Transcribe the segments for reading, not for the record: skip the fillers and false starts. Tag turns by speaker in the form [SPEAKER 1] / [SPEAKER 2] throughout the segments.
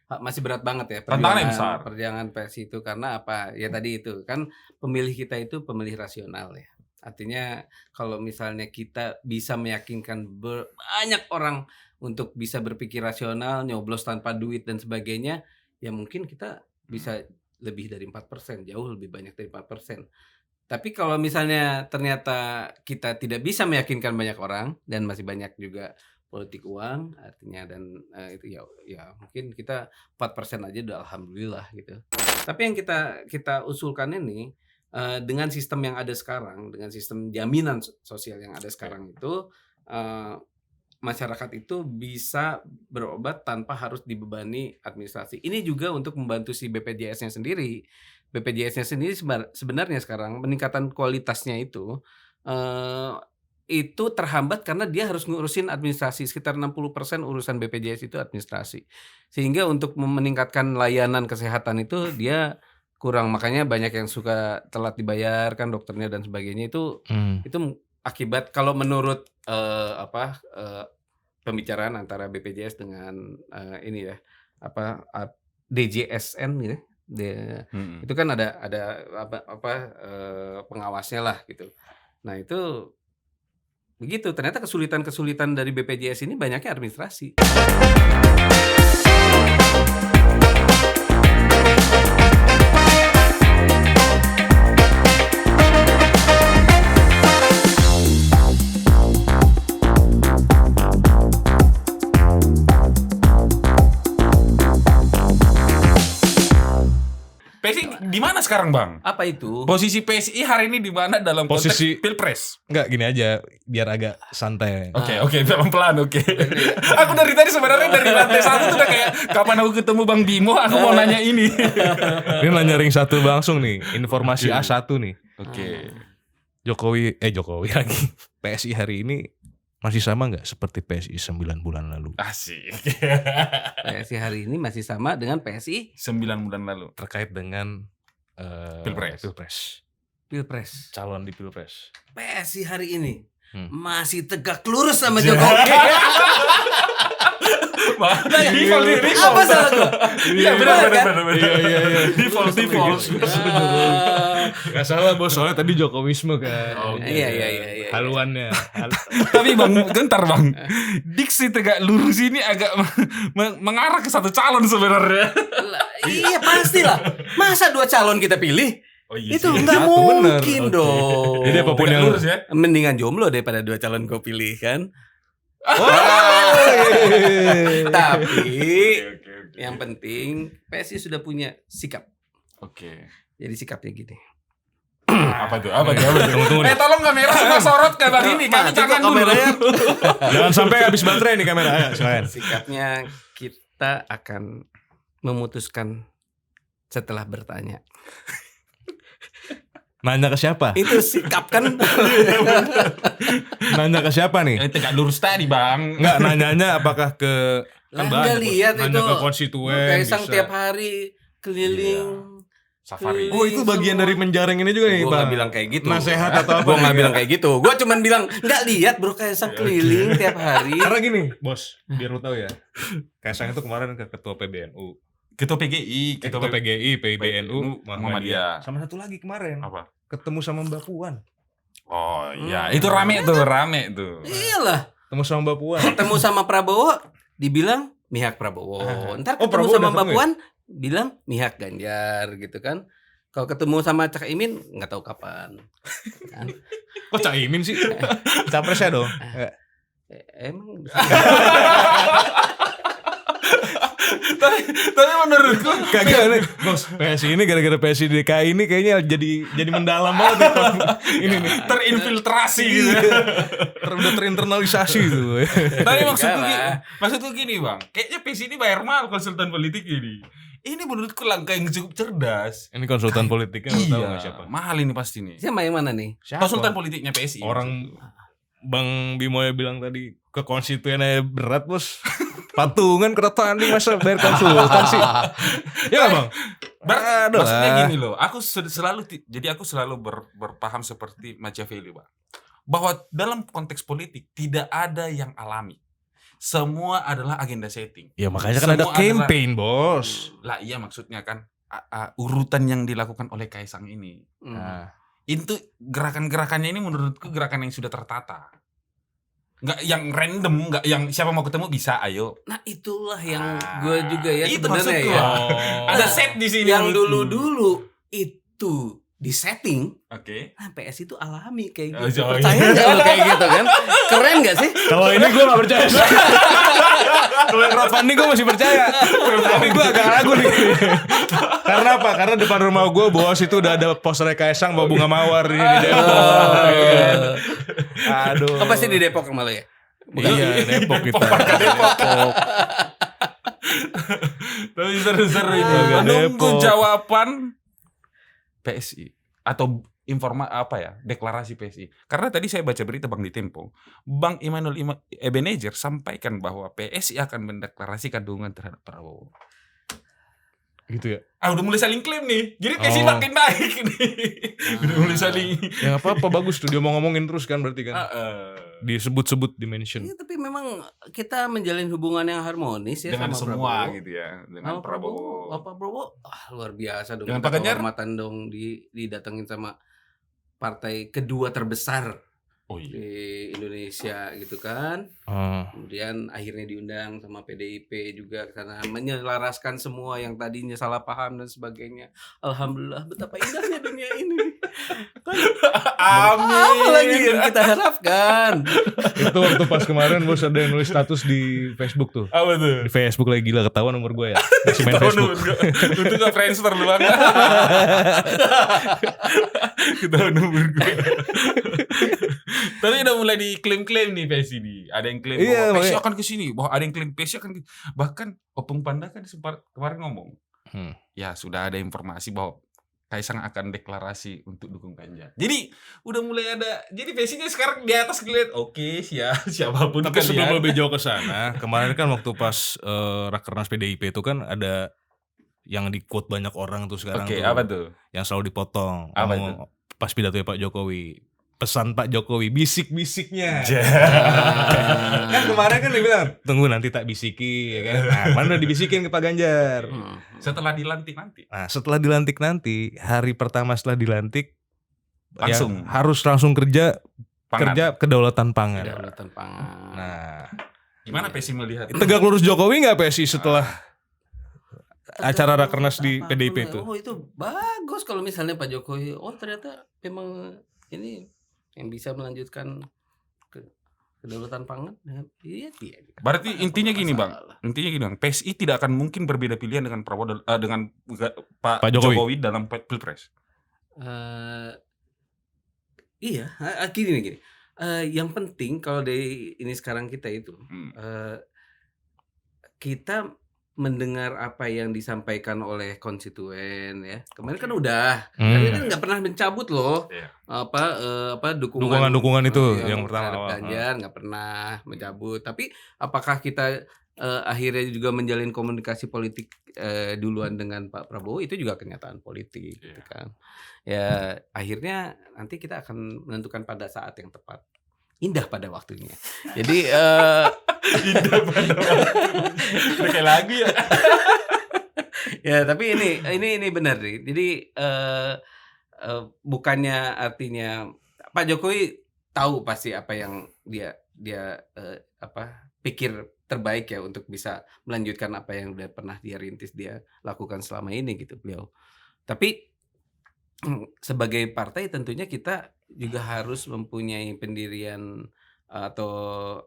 [SPEAKER 1] masih berat banget ya
[SPEAKER 2] Tantangannya besar.
[SPEAKER 1] perjuangan PSI itu karena apa? Ya tadi itu kan pemilih kita itu pemilih rasional ya. Artinya kalau misalnya kita bisa meyakinkan banyak orang untuk bisa berpikir rasional, nyoblos tanpa duit dan sebagainya, ya mungkin kita bisa lebih dari 4%, jauh lebih banyak dari 4%. Tapi kalau misalnya ternyata kita tidak bisa meyakinkan banyak orang dan masih banyak juga politik uang artinya dan, itu ya mungkin kita 4% aja udah alhamdulillah gitu. Tapi yang kita usulkan ini, dengan sistem yang ada sekarang, dengan sistem jaminan sosial yang ada sekarang itu, eee, masyarakat itu bisa berobat tanpa harus dibebani administrasi. Ini juga untuk membantu si BPJS-nya sendiri. BPJS-nya sendiri sebenarnya sekarang peningkatan kualitasnya eee, itu terhambat karena dia harus ngurusin administrasi, sekitar 60% urusan BPJS itu administrasi. Sehingga untuk meningkatkan layanan kesehatan itu dia kurang, makanya banyak yang suka telat dibayar kan dokternya dan sebagainya itu akibat kalau menurut, pembicaraan antara BPJS dengan, ini ya, DJSN gitu ya, itu kan ada pengawasnya lah gitu. Nah itu begitu, ternyata kesulitan-kesulitan dari BPJS ini banyaknya administrasi.
[SPEAKER 2] PSI di mana sekarang, Bang?
[SPEAKER 1] Apa itu?
[SPEAKER 2] Posisi PSI hari ini di mana dalam konteks Pilpres?
[SPEAKER 3] Enggak, gini aja biar agak santai.
[SPEAKER 2] Oke, pelan-pelan, oke. Aku dari tadi sebenarnya dari lantai 1 tuh udah kayak kapan aku ketemu Bang Bimo, aku mau nanya ini.
[SPEAKER 3] Ini nanya ring 1 langsung nih, informasi A1 nih.
[SPEAKER 2] Oke.
[SPEAKER 3] Jokowi lagi. PSI hari ini masih sama nggak seperti PSI 9 bulan lalu?
[SPEAKER 2] Asik.
[SPEAKER 1] PSI hari ini masih sama dengan PSI
[SPEAKER 2] 9 bulan lalu.
[SPEAKER 3] Terkait dengan
[SPEAKER 1] Pilpres.
[SPEAKER 3] Calon di Pilpres.
[SPEAKER 1] PSI hari ini masih tegak lurus sama Jokowi.
[SPEAKER 2] Default.
[SPEAKER 1] Apa salah gua?
[SPEAKER 2] Iya, benar.
[SPEAKER 3] Iya.
[SPEAKER 2] Default.
[SPEAKER 3] Gak salah bos, soalnya tadi Jokowisme kan.
[SPEAKER 1] Iya.
[SPEAKER 3] Haluannya.
[SPEAKER 2] Tapi Bang, bentar Bang. Diksi tegak lurus ini agak mengarah ke satu calon sebenarnya.
[SPEAKER 1] Iya pastilah. Masa 2 calon kita pilih?
[SPEAKER 2] Oh iya
[SPEAKER 1] Itu
[SPEAKER 2] sih.
[SPEAKER 1] nggak
[SPEAKER 3] Satu, bener.
[SPEAKER 1] mungkin
[SPEAKER 3] Oke.
[SPEAKER 1] dong.
[SPEAKER 3] Jadi apapun
[SPEAKER 2] Tegak
[SPEAKER 3] yang
[SPEAKER 2] lurus ya.
[SPEAKER 1] Mendingan jomblo daripada 2 calon gue pilih kan. Tapi
[SPEAKER 2] Oke.
[SPEAKER 1] yang penting PSI sudah punya sikap.
[SPEAKER 2] Oke.
[SPEAKER 1] Jadi sikapnya gini.
[SPEAKER 2] Apa tuh?
[SPEAKER 3] Tunggu nih.
[SPEAKER 2] Tolong kamera semua sorot ke Bang ini. Kami jangan dulu.
[SPEAKER 3] Jangan sampai habis baterai nih kamera. Ayo, silakan.
[SPEAKER 1] Sikapnya kita akan memutuskan setelah bertanya.
[SPEAKER 3] Nanya ke siapa?
[SPEAKER 1] Itu sikap kan.
[SPEAKER 3] Nanya ke siapa nih?
[SPEAKER 2] Tegak lurus tadi Bang.
[SPEAKER 3] Enggak, nanyanya apakah ke
[SPEAKER 1] Lah
[SPEAKER 3] banyak,
[SPEAKER 1] enggak
[SPEAKER 3] Bos.
[SPEAKER 1] lihat
[SPEAKER 3] Nanya
[SPEAKER 1] itu.
[SPEAKER 3] ke konstituen
[SPEAKER 1] Kaisang
[SPEAKER 3] bisa.
[SPEAKER 1] tiap hari keliling.
[SPEAKER 2] Safari.
[SPEAKER 3] Oh, itu bagian dari menjaring ini juga nih,
[SPEAKER 1] Gue
[SPEAKER 3] Bang.
[SPEAKER 1] gak bilang kayak gitu.
[SPEAKER 3] Nasehat atau apa?
[SPEAKER 1] Gue gak
[SPEAKER 3] nih?
[SPEAKER 1] bilang kayak gitu. Gue cuman bilang gak lihat bro Kaisang keliling tiap hari.
[SPEAKER 3] Karena gini, Bos, biar lu tahu ya. Kaisang itu kemarin ke ketua PBNU,
[SPEAKER 2] Ketua PGI,
[SPEAKER 3] ketua PGI, PBNU,
[SPEAKER 2] Muhammadiyah.
[SPEAKER 3] Sama satu lagi kemarin
[SPEAKER 2] Apa?
[SPEAKER 3] ketemu sama Mbak Puan.
[SPEAKER 2] Oh iya, itu rame tuh.
[SPEAKER 1] Iyalah.
[SPEAKER 3] Ketemu sama Mbak Puan.
[SPEAKER 1] Ketemu sama Prabowo dibilang mihak Prabowo. Ntar
[SPEAKER 3] Oh,
[SPEAKER 1] ketemu
[SPEAKER 3] Prabowo
[SPEAKER 1] sama
[SPEAKER 3] udah
[SPEAKER 1] Mbak
[SPEAKER 3] ketemu ya?
[SPEAKER 1] Puan bilang mihak Ganjar gitu kan. Kalau ketemu sama Cak Imin nggak tahu kapan. Kan?
[SPEAKER 3] Kok Caimin sih? Capresnya dong.
[SPEAKER 1] Emang
[SPEAKER 2] Tapi menurutku
[SPEAKER 3] Kagak nih, Bos. PSI ini gara-gara PSI DKI ini kayaknya jadi mendalam banget. Ini nih.
[SPEAKER 2] terinfiltrasi gitu.
[SPEAKER 3] Udah terinternalisasi itu.
[SPEAKER 2] Tapi
[SPEAKER 1] Enggak
[SPEAKER 2] maksudku gini Bang, kayaknya PSI ini bayar mahal konsultan politik ini. Ini menurutku langkah yang cukup cerdas.
[SPEAKER 3] Ini konsultan politiknya lu tahu nggak siapa?
[SPEAKER 2] Mahal ini pasti nih.
[SPEAKER 1] siapa yang mana nih?
[SPEAKER 2] Konsultan politiknya PSI.
[SPEAKER 3] Orang Bang Bimo ya bilang tadi ke konstituen aja berat bos. Patungan ke tanding masa bayar konsultan sih. Ya nggak Bang?
[SPEAKER 2] Maksudnya gini loh, aku selalu berpaham seperti Machiavelli Bang, bahwa dalam konteks politik tidak ada yang alami. semua adalah agenda setting.
[SPEAKER 3] Ya makanya kan ada
[SPEAKER 2] Semua
[SPEAKER 3] campaign, Bos.
[SPEAKER 2] Lah iya maksudnya kan urutan yang dilakukan oleh Kaisang ini.
[SPEAKER 3] Nah,
[SPEAKER 2] Itu gerakan-gerakannya ini menurutku gerakan yang sudah tertata. Nggak yang random, nggak yang siapa mau ketemu bisa, ayo.
[SPEAKER 1] Nah itulah yang gue juga ya
[SPEAKER 2] itu
[SPEAKER 1] sebenarnya
[SPEAKER 2] maksudku.
[SPEAKER 1] ya.
[SPEAKER 2] Ada set di sini.
[SPEAKER 1] Yang
[SPEAKER 2] menurutku.
[SPEAKER 1] dulu itu di setting.
[SPEAKER 2] Oke.
[SPEAKER 1] Nah PS itu alami kayak
[SPEAKER 2] Oh,
[SPEAKER 1] gitu.
[SPEAKER 2] iya.
[SPEAKER 1] Percaya nggak lo kayak gitu kan? Keren nggak sih?
[SPEAKER 3] kalau ini gue gak percaya. Kalau yang crowdfunding gue masih percaya. Tapi gue agak ragu nih. Karena apa? Karena depan rumah gue bos itu udah ada poster Kaisang bawa bunga mawar di Depok. Aduh.
[SPEAKER 1] Oh pasti di Depok sama lo ya?
[SPEAKER 3] Iya, Depok kita.
[SPEAKER 2] Depok. Tapi seru-seru ini.
[SPEAKER 3] Agak
[SPEAKER 2] Menunggu
[SPEAKER 3] Depok.
[SPEAKER 2] jawaban PSI atau deklarasi PSI. Karena tadi saya baca berita Bang di Tempo, Bang Immanuel Ebenezer sampaikan bahwa PSI akan mendeklarasikan dukungan terhadap Prabowo.
[SPEAKER 3] Gitu ya.
[SPEAKER 2] Udah mulai saling klaim nih. Jadi PSI
[SPEAKER 3] Oh.
[SPEAKER 2] makin naik nih. Udah mulai saling.
[SPEAKER 3] Ya apa-apa bagus tuh dia mau ngomongin terus kan berarti kan. Disebut-sebut dimension.
[SPEAKER 1] Iya, tapi memang kita menjalin hubungan yang harmonis ya
[SPEAKER 2] dengan
[SPEAKER 1] sama
[SPEAKER 2] semua
[SPEAKER 1] Prabowo.
[SPEAKER 2] gitu ya, dengan
[SPEAKER 1] Sama
[SPEAKER 2] Prabowo.
[SPEAKER 1] Pak Prabowo, luar biasa dong.
[SPEAKER 2] Dengan
[SPEAKER 1] Kita
[SPEAKER 2] Pak Ganjar?
[SPEAKER 1] kehormatan dong didatengin sama partai kedua terbesar
[SPEAKER 2] Oh iya.
[SPEAKER 1] di Indonesia gitu kan.
[SPEAKER 3] Ah.
[SPEAKER 1] Kemudian akhirnya diundang sama PDIP juga karena menyelaraskan semua yang tadinya salah paham dan sebagainya. Alhamdulillah betapa indahnya dunia ini. Kan,
[SPEAKER 2] Amin.
[SPEAKER 1] apa lagi yang kita harapkan?
[SPEAKER 3] Itu waktu pas kemarin bos ada yang nulis status di Facebook tuh.
[SPEAKER 2] Apa tuh?
[SPEAKER 3] Di Facebook lagi gila ketahuan nomor gue ya. Masih main Facebook.
[SPEAKER 2] Untung gak Friendster lu Bang. Ketahuan nomor gue. Tapi udah mulai diklaim-klaim nih PSI nih. Ada yang klaim
[SPEAKER 3] Iya,
[SPEAKER 2] bahwa PSI
[SPEAKER 3] makanya.
[SPEAKER 2] akan ke sini, bahwa ada yang klaim PSI akan ke bahkan Opung Panda kan sempat kemarin ngomong. Ya, sudah ada informasi bahwa Kaisang akan deklarasi untuk dukung Ganjar. Jadi udah mulai ada. Jadi PSI-nya sekarang di atas ngeliat, oke, siapapun
[SPEAKER 3] Tapi sebelum
[SPEAKER 2] kalian.
[SPEAKER 3] lebih jauh ke sana, kemarin kan waktu pas Rakernas PDIP itu kan ada yang di quote banyak orang tuh sekarang
[SPEAKER 2] Oke,
[SPEAKER 3] tuh,
[SPEAKER 2] apa tuh?
[SPEAKER 3] yang selalu dipotong.
[SPEAKER 2] Apa
[SPEAKER 3] Ngomong pas pidatonya Pak Jokowi. Pesan Pak Jokowi, bisik-bisiknya. Kan kemarin kan dia bilang, tunggu nanti tak bisiki ya kan. Nah, mana udah dibisikin ke Pak Ganjar.
[SPEAKER 2] Setelah dilantik nanti.
[SPEAKER 3] Nah, setelah dilantik nanti, hari pertama setelah dilantik
[SPEAKER 2] Langsung.
[SPEAKER 3] ya, harus langsung kerja
[SPEAKER 2] Pangan.
[SPEAKER 3] kedaulatan pangan.
[SPEAKER 1] Kedaulatan pangan.
[SPEAKER 3] Nah,
[SPEAKER 2] Gimana PSI melihat?
[SPEAKER 3] tegak lurus Jokowi nggak PSI setelah acara Rakernas di
[SPEAKER 1] Apapun
[SPEAKER 3] PDIP
[SPEAKER 1] ya.
[SPEAKER 3] itu?
[SPEAKER 1] Oh itu bagus kalau misalnya Pak Jokowi. Oh ternyata memang ini yang bisa melanjutkan kedaulatan pangan. Iya.
[SPEAKER 2] Berarti intinya gini Bang.
[SPEAKER 1] Masalah.
[SPEAKER 2] Intinya gini Bang. PSI tidak akan mungkin berbeda pilihan dengan Prabowo dengan Pak
[SPEAKER 3] Pak Jokowi.
[SPEAKER 2] Jokowi dalam Pilpres.
[SPEAKER 1] Iya, gini. Yang penting kalau dari ini sekarang kita itu kita mendengar apa yang disampaikan oleh konstituen ya. Kemarin kan udah, tapi kan nggak pernah mencabut loh.
[SPEAKER 2] Iya.
[SPEAKER 1] Apa dukungan
[SPEAKER 3] Dukungan itu yang pertama
[SPEAKER 1] terhadap
[SPEAKER 3] awal.
[SPEAKER 1] Ganjar nggak pernah mencabut. Tapi apakah kita akhirnya juga menjalin komunikasi politik duluan dengan Pak Prabowo, itu juga kenyataan politik gitu kan. Ya akhirnya nanti kita akan menentukan pada saat yang tepat. Indah pada waktunya. Jadi
[SPEAKER 2] Indah pada waktu. Udah kayak lagu ya.
[SPEAKER 1] ya tapi ini benar nih. Jadi bukannya artinya Pak Jokowi tahu pasti apa yang dia pikir terbaik ya untuk bisa melanjutkan apa yang udah pernah dia rintis, dia lakukan selama ini gitu beliau. Tapi sebagai partai tentunya kita juga harus mempunyai pendirian atau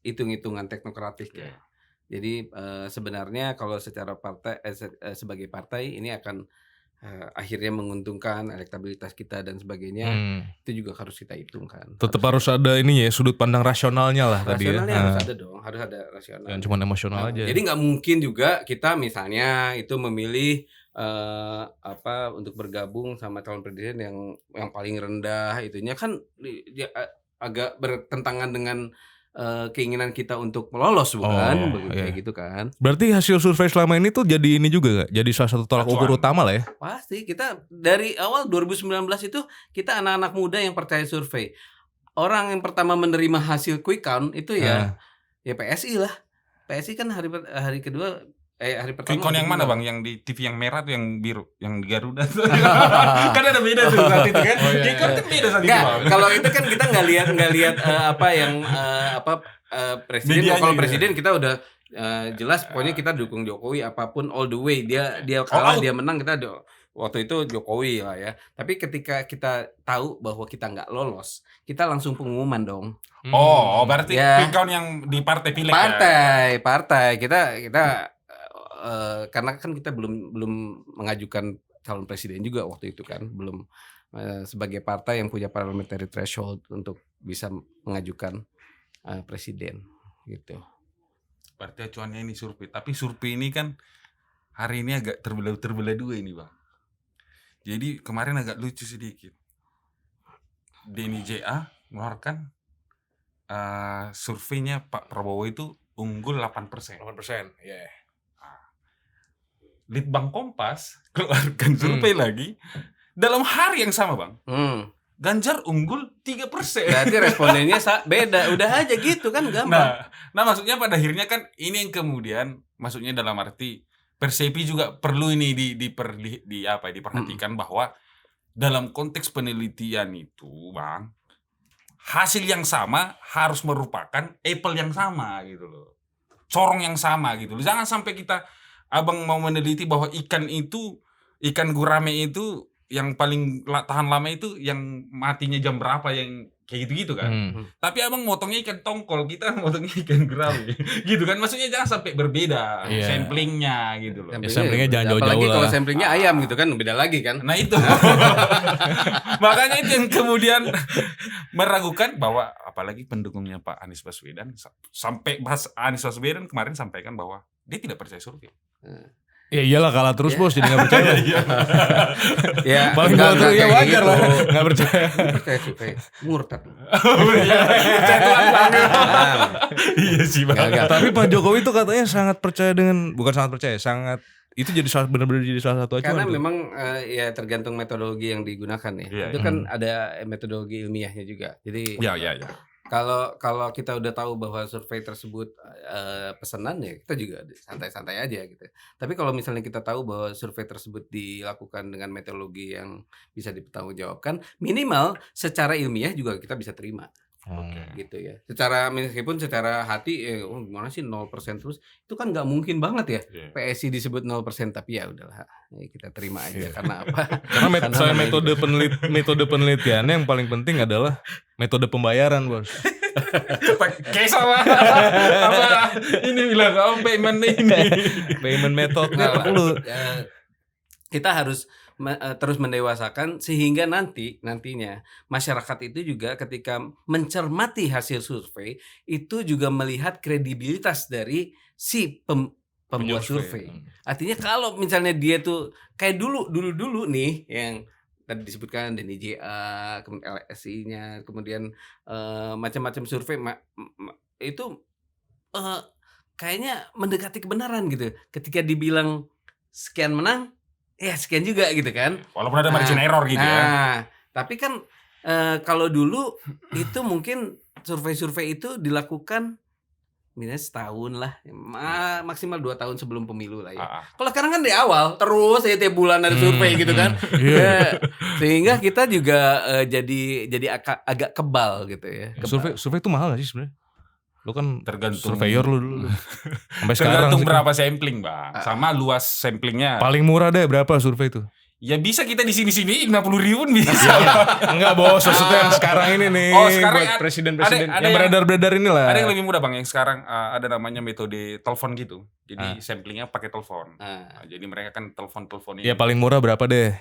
[SPEAKER 1] hitung-hitungan teknokratik ya. Jadi sebenarnya kalau secara partai sebagai partai ini akan akhirnya menguntungkan elektabilitas kita dan sebagainya, itu juga harus kita hitungkan.
[SPEAKER 3] Tetap harus ada ini ya, sudut pandang rasionalnya lah tadi ya.
[SPEAKER 1] Rasionalnya harus ada dong, harus ada rasional.
[SPEAKER 3] Jangan cuma emosional aja.
[SPEAKER 1] Jadi nggak mungkin juga kita misalnya itu memilih untuk bergabung sama calon presiden yang paling rendah, itunya kan agak bertentangan dengan keinginan kita untuk melolos bukan kayak gitu kan.
[SPEAKER 3] Berarti hasil survei selama ini tuh jadi ini juga gak? Jadi salah satu tolak ukur utama lah ya.
[SPEAKER 1] Pasti kita dari awal 2019 itu kita anak-anak muda yang percaya survei. Orang yang pertama menerima hasil quick count itu ya Ya PSI lah. PSI kan hari kedua hari
[SPEAKER 2] Quick
[SPEAKER 1] pertama
[SPEAKER 2] Count yang
[SPEAKER 1] udah
[SPEAKER 2] mana
[SPEAKER 1] bilang.
[SPEAKER 2] bang? Yang di TV yang merah tuh yang biru, yang di Garuda tuh. Kan ada beda tuh saat itu kan.
[SPEAKER 3] Oh, iya,
[SPEAKER 2] Quick Count
[SPEAKER 3] iya.
[SPEAKER 2] kan beda saat itu
[SPEAKER 1] Enggak,
[SPEAKER 2] bang.
[SPEAKER 1] kalau itu kan kita nggak lihat apa yang presiden.
[SPEAKER 2] Medianya
[SPEAKER 1] Kalau
[SPEAKER 2] gitu.
[SPEAKER 1] presiden kita udah jelas pokoknya kita dukung Jokowi apapun all the way. Dia kalah,
[SPEAKER 2] out.
[SPEAKER 1] dia menang, kita waktu itu Jokowi lah ya. Tapi ketika kita tahu bahwa kita nggak lolos, kita langsung pengumuman dong.
[SPEAKER 2] Oh, berarti
[SPEAKER 1] Ya.
[SPEAKER 2] Quick Count yang di partai pileg ya.
[SPEAKER 1] Partai kita karena kan kita belum mengajukan calon presiden juga waktu itu kan, belum sebagai partai yang punya parliamentary threshold untuk bisa mengajukan presiden gitu.
[SPEAKER 2] Berarti acuannya ini survei. Tapi survei ini kan hari ini agak terbelah dua ini bang. Jadi kemarin agak lucu sedikit. Denny JA mengeluarkan surveinya Pak Prabowo itu unggul 8%.
[SPEAKER 3] 8%. Ya.
[SPEAKER 2] Litbang Kompas keluarkan survei lagi dalam hari yang sama bang. Ganjar unggul 3%.
[SPEAKER 1] Berarti respondennya beda. Udah aja gitu kan, gampang.
[SPEAKER 2] Nah maksudnya pada akhirnya kan ini yang kemudian maksudnya dalam arti persepsi juga perlu ini diperhatikan bahwa dalam konteks penelitian itu bang, hasil yang sama harus merupakan apple yang sama gitu loh, corong yang sama gitu loh. Jangan sampai abang mau meneliti bahwa ikan gurame itu yang paling tahan lama itu yang matinya jam berapa, yang kayak gitu-gitu kan. Tapi abang motongnya ikan tongkol, kita motongnya ikan gurame. Gitu kan, maksudnya jangan sampai berbeda samplingnya gitu loh.
[SPEAKER 3] Ya, samplingnya jangan jauh-jauh
[SPEAKER 1] Apalagi
[SPEAKER 3] lah.
[SPEAKER 1] kalau samplingnya ayam gitu kan, beda lagi kan.
[SPEAKER 2] Nah itu. Makanya itu yang kemudian meragukan bahwa apalagi pendukungnya Pak Anies Baswedan, sampai Anies Baswedan kemarin sampaikan bahwa dia tidak percaya survei.
[SPEAKER 3] Ya iyalah, kalah terus bos, jadi nggak percaya.
[SPEAKER 1] Ya,
[SPEAKER 3] Paling
[SPEAKER 1] enggak
[SPEAKER 3] terus ya
[SPEAKER 1] kayak
[SPEAKER 3] wajar
[SPEAKER 1] gitu.
[SPEAKER 3] lah, nggak percaya.
[SPEAKER 1] Percaya survei, murtad.
[SPEAKER 2] Iya sih bang.
[SPEAKER 1] Enggak.
[SPEAKER 3] Tapi Pak Jokowi itu katanya sangat percaya itu jadi benar-benar jadi salah satu acuan.
[SPEAKER 1] Karena
[SPEAKER 3] tuh.
[SPEAKER 1] memang ya tergantung metodologi yang digunakan ya.
[SPEAKER 2] Iya,
[SPEAKER 1] Itu kan ada metodologi ilmiahnya juga. Jadi
[SPEAKER 2] Ya.
[SPEAKER 1] kalau kita udah tahu bahwa survei tersebut pesanan, ya kita juga santai-santai aja gitu. Tapi kalau misalnya kita tahu bahwa survei tersebut dilakukan dengan metodologi yang bisa dipertanggungjawabkan, minimal secara ilmiah juga kita bisa terima. Gitu ya. Meskipun secara hati gimana sih 0% terus, itu kan nggak mungkin banget ya. PSI disebut 0%, tapi ya udahlah, kita terima aja. Karena apa?
[SPEAKER 3] Karena soal metode penelitiannya yang paling penting adalah metode pembayaran, bos.
[SPEAKER 2] Kayak sama apa ini bilang
[SPEAKER 3] Payment metode-nya perlu.
[SPEAKER 1] Kita harus terus mendewasakan sehingga nantinya masyarakat itu juga ketika mencermati hasil survei itu juga melihat kredibilitas dari si pembuat survei. Artinya kalau misalnya dia tuh kayak dulu nih yang tadi disebutkan Denny JA, kemudian LSI-nya, kemudian macam-macam survei itu kayaknya mendekati kebenaran gitu. Ketika dibilang sekian menang, ya sekian juga gitu kan.
[SPEAKER 2] Walaupun ada margin error gitu ya.
[SPEAKER 1] Tapi kan kalau dulu itu mungkin survei-survei itu dilakukan minimal setahun lah, maksimal 2 tahun sebelum pemilu lah ya. Kalau sekarang kan di awal terus ya tiap bulan ada survei gitu kan. Sehingga kita juga jadi agak kebal gitu ya.
[SPEAKER 3] Survei itu mahal gak sih sebenarnya? Lu kan
[SPEAKER 2] tergantung
[SPEAKER 3] surveyor lu dulu. Sampai sekarang
[SPEAKER 2] tergantung
[SPEAKER 3] sih.
[SPEAKER 2] berapa sampling bang, sama luas samplingnya.
[SPEAKER 3] Paling murah deh berapa survei itu?
[SPEAKER 2] Ya bisa kita di sini 50.000 bisa.
[SPEAKER 3] Enggak bos, maksudnya yang sekarang ini nih.
[SPEAKER 2] Oh, sekarang
[SPEAKER 3] buat presiden-presiden
[SPEAKER 2] ada
[SPEAKER 3] yang beredar-beredar inilah.
[SPEAKER 2] Ada yang lebih mudah bang, yang sekarang ada namanya metode telepon gitu. Jadi samplingnya pakai telepon. Jadi mereka kan telepon-teleponin.
[SPEAKER 3] Ya paling murah berapa deh?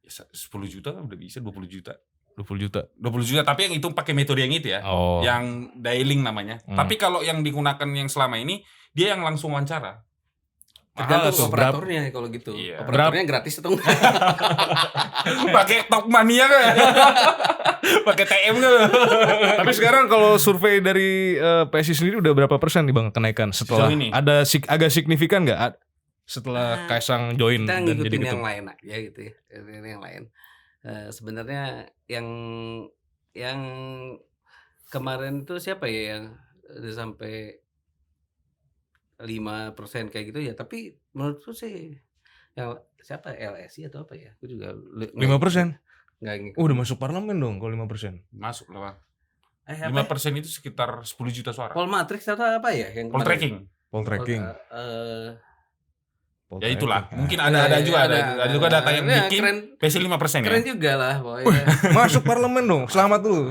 [SPEAKER 2] 10 juta udah bisa, 20 juta.
[SPEAKER 3] 20 juta.
[SPEAKER 2] 20 juta, tapi yang itu pakai metode yang itu ya. Yang dialing namanya. Tapi kalau yang digunakan yang selama ini, dia yang langsung wawancara.
[SPEAKER 1] Tergantung operatornya kalau gitu.
[SPEAKER 2] Iya.
[SPEAKER 1] Operatornya gratis atau enggak?
[SPEAKER 2] Pakai Tokmania kan? Pakai TM kan?
[SPEAKER 3] Tapi sekarang kalau survei dari PSI sendiri udah berapa persen nih bang kenaikan setelah ada agak signifikan nggak setelah Kaisang join
[SPEAKER 1] kita
[SPEAKER 3] dan jadi
[SPEAKER 1] ngikutin
[SPEAKER 3] ketum?
[SPEAKER 1] yang lain aja gitu ya. Yang lain. Sebenarnya yang kemarin tuh siapa ya yang udah sampai 5% kayak gitu ya, tapi menurutku sih yang siapa LSI atau apa ya? Aku juga
[SPEAKER 3] 5%?
[SPEAKER 1] Nggak ngikutin.
[SPEAKER 3] Udah masuk parlemen dong kalau 5%.
[SPEAKER 2] Masuk lah, Bang.
[SPEAKER 1] Apa?
[SPEAKER 2] 5% itu sekitar 10 juta suara.
[SPEAKER 1] Polmatrix atau apa ya yang
[SPEAKER 2] Poll
[SPEAKER 1] kemarin?
[SPEAKER 2] tracking.
[SPEAKER 3] Poll tracking.
[SPEAKER 2] Ya itulah. Mungkin
[SPEAKER 1] Ya,
[SPEAKER 2] ada
[SPEAKER 1] ya,
[SPEAKER 2] juga ada juga data yang
[SPEAKER 1] ya,
[SPEAKER 2] bikin
[SPEAKER 1] keren,
[SPEAKER 2] PC 5% ya.
[SPEAKER 1] keren juga lah pokoknya.
[SPEAKER 3] Masuk parlemen dong. Selamat dulu.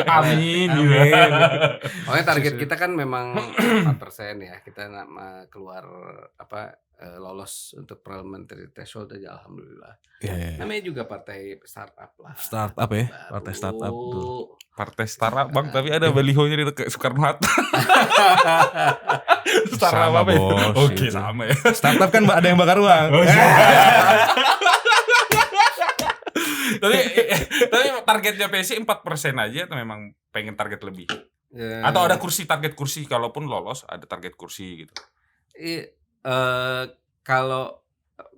[SPEAKER 2] Amin.
[SPEAKER 3] Amin.
[SPEAKER 1] Pokoknya target kita kan memang 4% ya. Kita keluar lolos untuk parliamentary threshold aja alhamdulillah.
[SPEAKER 3] Ya.
[SPEAKER 1] Namanya juga partai startup lah.
[SPEAKER 3] Startup ya, partai
[SPEAKER 1] Baru.
[SPEAKER 3] startup tuh.
[SPEAKER 2] Partai startup Bang, tapi ada balihonya di dekat Soekarno Hatta. Startup
[SPEAKER 3] Sama,
[SPEAKER 2] apa ya?
[SPEAKER 3] Bos,
[SPEAKER 2] Oke,
[SPEAKER 3] itu.
[SPEAKER 2] sama ya.
[SPEAKER 3] Startup kan ada yang bakar uang.
[SPEAKER 2] Tapi targetnya PSI 4% aja atau memang pengen target lebih?
[SPEAKER 1] Ya,
[SPEAKER 2] Atau ada target kursi kalaupun lolos ada target kursi gitu.
[SPEAKER 1] Kalau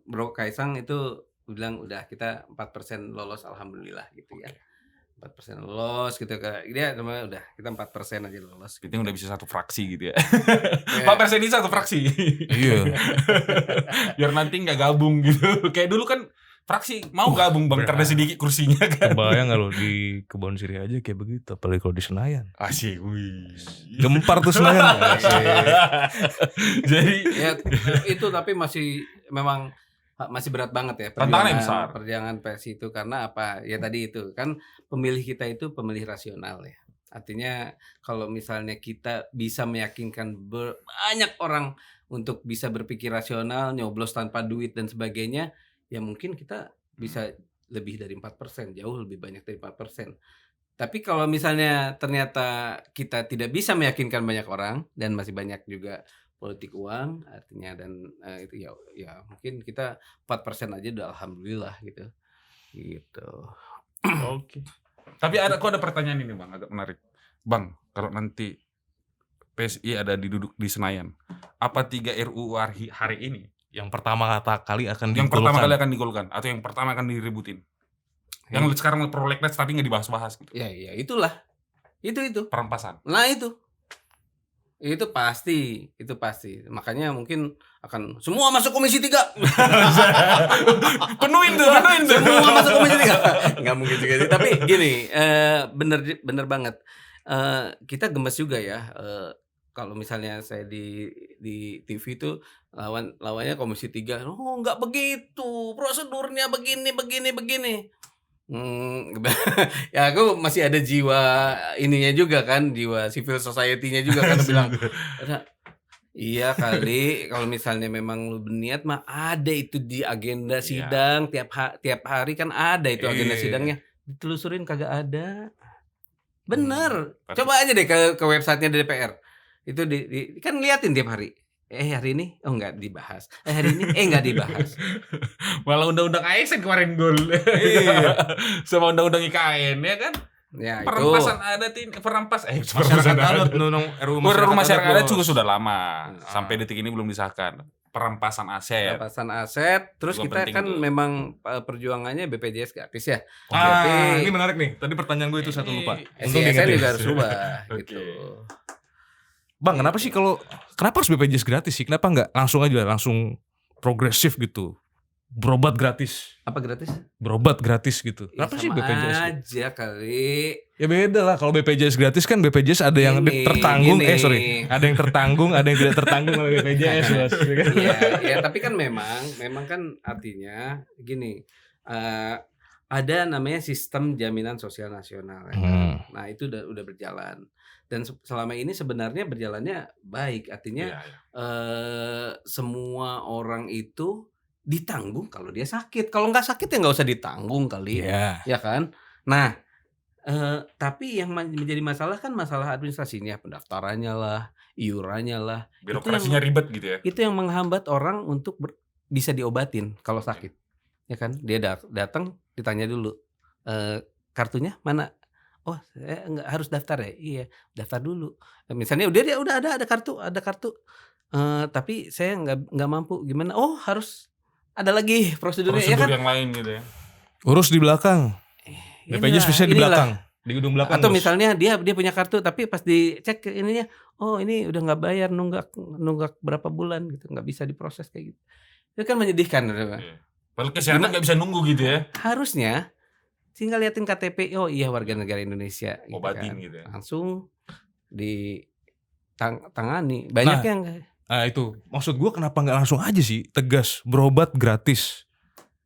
[SPEAKER 1] Bro Kaisang itu bilang udah kita 4% lolos alhamdulillah gitu ya. 4% lolos gitu kan. Dia namanya udah kita 4% aja lolos.
[SPEAKER 2] Kita udah bisa satu fraksi gitu ya.
[SPEAKER 1] Ya.
[SPEAKER 2] 4% ini satu fraksi.
[SPEAKER 3] Iya.
[SPEAKER 2] Biar nanti nggak gabung gitu. Kayak dulu kan fraksi mau gabung Bang karena sedikit kursinya kan.
[SPEAKER 3] Kebayang nggak lo di Kebon Sirih aja kayak begitu, apalagi kalau di Senayan.
[SPEAKER 2] Asyik, wih.
[SPEAKER 3] Gempar tuh Senayan.
[SPEAKER 2] Jadi
[SPEAKER 1] Ya itu tapi memang masih berat banget ya
[SPEAKER 2] Tantangannya besar.
[SPEAKER 1] perjuangan PSI itu karena apa? Ya tadi itu kan pemilih kita itu pemilih rasional ya. Artinya kalau misalnya kita bisa meyakinkan banyak orang untuk bisa berpikir rasional, nyoblos tanpa duit dan sebagainya, ya mungkin kita bisa lebih dari 4%, jauh lebih banyak dari 4%. Tapi kalau misalnya ternyata kita tidak bisa meyakinkan banyak orang dan masih banyak juga politik uang artinya dan itu ya mungkin kita 4% aja udah alhamdulillah gitu.
[SPEAKER 2] Oke. Tapi aku ada pertanyaan ini Bang, agak menarik. Bang, kalau nanti PSI ada duduk di Senayan, apa 3 RUU hari ini
[SPEAKER 3] Yang pertama kali akan
[SPEAKER 2] yang pertama kali akan digolkan atau yang pertama akan diributin? Yang sekarang prolegnas tapi nggak dibahas-bahas gitu.
[SPEAKER 1] Ya itulah. Itu.
[SPEAKER 2] Perampasan.
[SPEAKER 1] Nah itu pasti. Makanya mungkin akan semua masuk komisi 3.
[SPEAKER 2] penuhin tuh.
[SPEAKER 1] Semua masuk komisi 3. Enggak mungkin juga sih. Tapi gini, bener banget. Kita gemes juga ya. Kalau misalnya saya di TV itu lawannya komisi 3. Oh, enggak begitu. Prosedurnya begini. Ya aku masih ada jiwa ininya juga kan, jiwa civil society-nya juga kan bilang, iya kali kalau misalnya memang lu berniat mah ada itu di agenda sidang tiap hari kan ada itu agenda sidangnya. Ditelusurin kagak ada. Bener. Coba aja deh ke websitenya DPR. Itu kan liatin tiap hari. Hari ini enggak dibahas. Hari ini enggak dibahas.
[SPEAKER 2] Malah undang-undang ASN kemarin gol. Sama undang-undang IKN ya kan?
[SPEAKER 1] Ya
[SPEAKER 2] Perampasan adat ini
[SPEAKER 3] masyarakat adat,
[SPEAKER 2] RUU masyarakat adat juga sudah lama. Sampai detik ini belum disahkan. Perampasan aset.
[SPEAKER 1] Terus kita kan itu. Memang perjuangannya BPJS gratis ya.
[SPEAKER 3] Ini menarik nih. Tadi pertanyaan gue itu satu lupa.
[SPEAKER 1] SISN juga harus rubah gitu.
[SPEAKER 3] Bang, kenapa harus BPJS gratis sih? Kenapa nggak langsung progresif gitu? Berobat gratis.
[SPEAKER 1] Apa gratis?
[SPEAKER 3] Berobat gratis gitu.
[SPEAKER 1] Ya,
[SPEAKER 3] kenapa sih BPJS?
[SPEAKER 1] Aja kali.
[SPEAKER 3] Ya beda lah. Kalau BPJS gratis kan BPJS ada yang tertanggung. Ada yang tertanggung, ada yang tidak tertanggung oleh BPJS.
[SPEAKER 1] Ya, tapi kan memang kan artinya gini. Ada namanya sistem jaminan sosial nasional. Ya kan? Nah itu udah berjalan. Dan selama ini sebenarnya berjalannya baik, artinya semua orang itu ditanggung kalau dia sakit. Kalau nggak sakit ya nggak usah ditanggung kali, ya kan? Nah, tapi yang menjadi masalah kan masalah administrasinya, pendaftarannya lah, iurannya lah.
[SPEAKER 2] Birokrasinya ribet gitu ya.
[SPEAKER 1] Itu yang menghambat orang untuk bisa diobatin kalau sakit, ya kan? Dia datang ditanya dulu, kartunya mana? Oh, saya enggak harus daftar ya? Iya, daftar dulu. Misalnya dia udah ada kartu. Tapi saya enggak mampu. Gimana? Oh, harus ada lagi prosedurnya ya kan?
[SPEAKER 2] Yang lain gitu ya.
[SPEAKER 3] Urus di belakang. BPJS bisa di belakang. Di gedung belakang.
[SPEAKER 1] Atau
[SPEAKER 3] Bos.
[SPEAKER 1] misalnya dia punya kartu tapi pas dicek ininya, oh ini udah nggak bayar, nunggak berapa bulan gitu, nggak bisa diproses kayak gitu. Itu kan menyedihkan.
[SPEAKER 2] Iya. Padahal kesehatan nggak bisa nunggu gitu ya.
[SPEAKER 1] Harusnya tinggal liatin KTP, oh iya warga negara Indonesia. Gitu
[SPEAKER 2] Obatin
[SPEAKER 1] kan.
[SPEAKER 2] gitu ya.
[SPEAKER 1] Langsung ditangani. Banyak yang
[SPEAKER 3] Nah itu maksud gue kenapa nggak langsung aja sih tegas berobat gratis?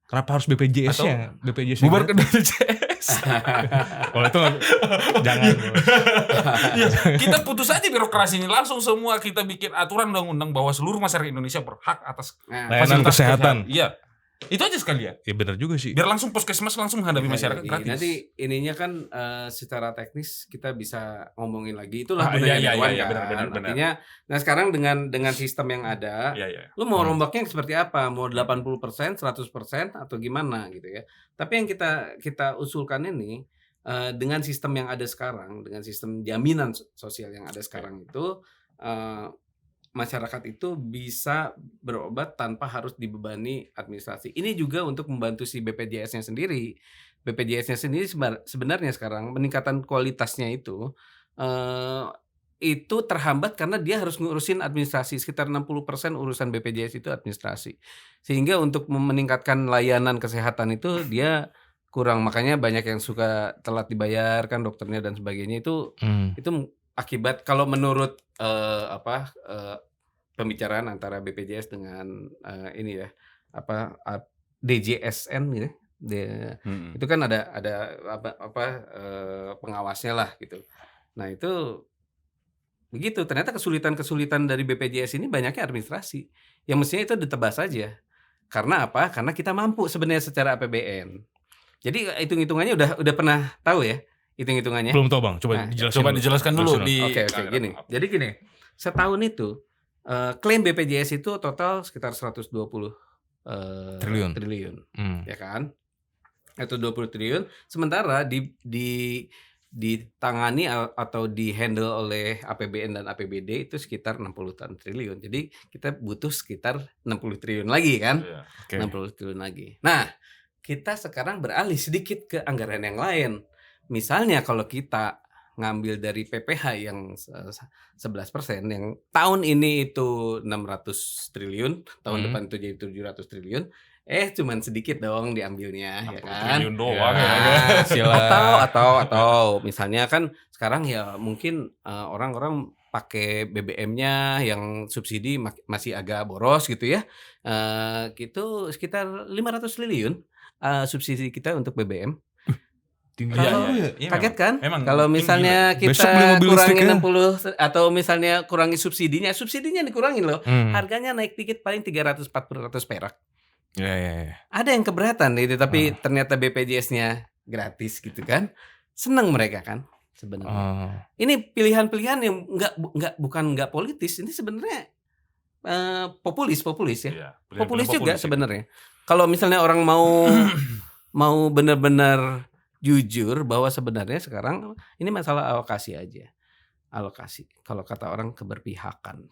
[SPEAKER 3] Kenapa harus BPJS-nya? BPJS
[SPEAKER 2] Bubar ke BPJS.
[SPEAKER 3] Kalau itu jangan.
[SPEAKER 2] Ya, kita putus aja birokrasi ini langsung semua kita bikin aturan undang-undang bahwa seluruh masyarakat Indonesia berhak atas
[SPEAKER 3] Layanan kesehatan.
[SPEAKER 2] Iya. Itu aja sekalian.
[SPEAKER 3] Ya benar juga sih.
[SPEAKER 2] Biar langsung puskesmas langsung menghadapi masyarakat gratis.
[SPEAKER 1] Nanti ininya kan secara teknis kita bisa ngomongin lagi. Itulah
[SPEAKER 2] iya,
[SPEAKER 1] Dewan
[SPEAKER 2] iya,
[SPEAKER 1] kan.
[SPEAKER 2] benar.
[SPEAKER 1] Artinya, nah sekarang dengan sistem yang ada,
[SPEAKER 2] Iya.
[SPEAKER 1] lu mau rombaknya seperti apa? Mau 80%, 100% atau gimana gitu ya. Tapi yang kita usulkan ini dengan sistem yang ada sekarang, dengan sistem jaminan sosial yang ada sekarang itu masyarakat itu bisa berobat tanpa harus dibebani administrasi. Ini juga untuk membantu si BPJS-nya sendiri. BPJS-nya sendiri sebenarnya sekarang peningkatan kualitasnya itu terhambat karena dia harus ngurusin administrasi. Sekitar 60% urusan BPJS itu administrasi. Sehingga untuk meningkatkan layanan kesehatan itu dia kurang. Makanya banyak yang suka telat dibayar kan dokternya dan sebagainya itu akibat kalau menurut pembicaraan antara BPJS dengan ini ya DJSN gitu. Itu kan ada pengawasnya lah gitu. Nah, itu begitu. Ternyata kesulitan dari BPJS ini banyaknya administrasi. Yang mestinya itu ditebas saja. Karena apa? Karena kita mampu sebenarnya secara APBN. Jadi hitung-hitungannya udah pernah tahu ya? Hitung-hitungannya.
[SPEAKER 3] Belum tahu Bang, coba
[SPEAKER 2] dijelaskan dulu di
[SPEAKER 1] Oke, gini. Jadi gini, setahun itu klaim BPJS itu total sekitar 120 triliun. Ya kan? Itu 20 triliun. Sementara ditangani atau di-handle oleh APBN dan APBD itu sekitar 60 triliun. Jadi kita butuh sekitar 60 triliun lagi kan?
[SPEAKER 2] Iya.
[SPEAKER 1] 60 triliun lagi. Nah, kita sekarang beralih sedikit ke anggaran yang lain. Misalnya kalau kita ngambil dari PPH yang 11%, yang tahun ini itu 600 triliun, tahun depan itu jadi 700 triliun, cuman sedikit dong diambilnya, ya kan?
[SPEAKER 2] Triliun doang
[SPEAKER 1] Atau misalnya kan sekarang ya mungkin orang-orang pakai BBM-nya yang subsidi masih agak boros gitu ya, gitu sekitar 500 triliun subsidi kita untuk BBM. Kaget kan? Kalau misalnya kita kurangin 60 atau misalnya kurangi subsidinya dikurangin loh. Harganya naik dikit paling 300-400 perak.
[SPEAKER 3] Ya.
[SPEAKER 1] Ada yang keberatan itu tapi ternyata BPJS-nya gratis gitu kan. Senang mereka kan sebenarnya. Ini pilihan-pilihan yang bukan politis, ini sebenarnya populis ya.
[SPEAKER 2] Iya,
[SPEAKER 1] populis juga sebenarnya. Kalau misalnya orang mau benar-benar jujur bahwa sebenarnya sekarang ini masalah alokasi aja. Alokasi. Kalau kata orang keberpihakan.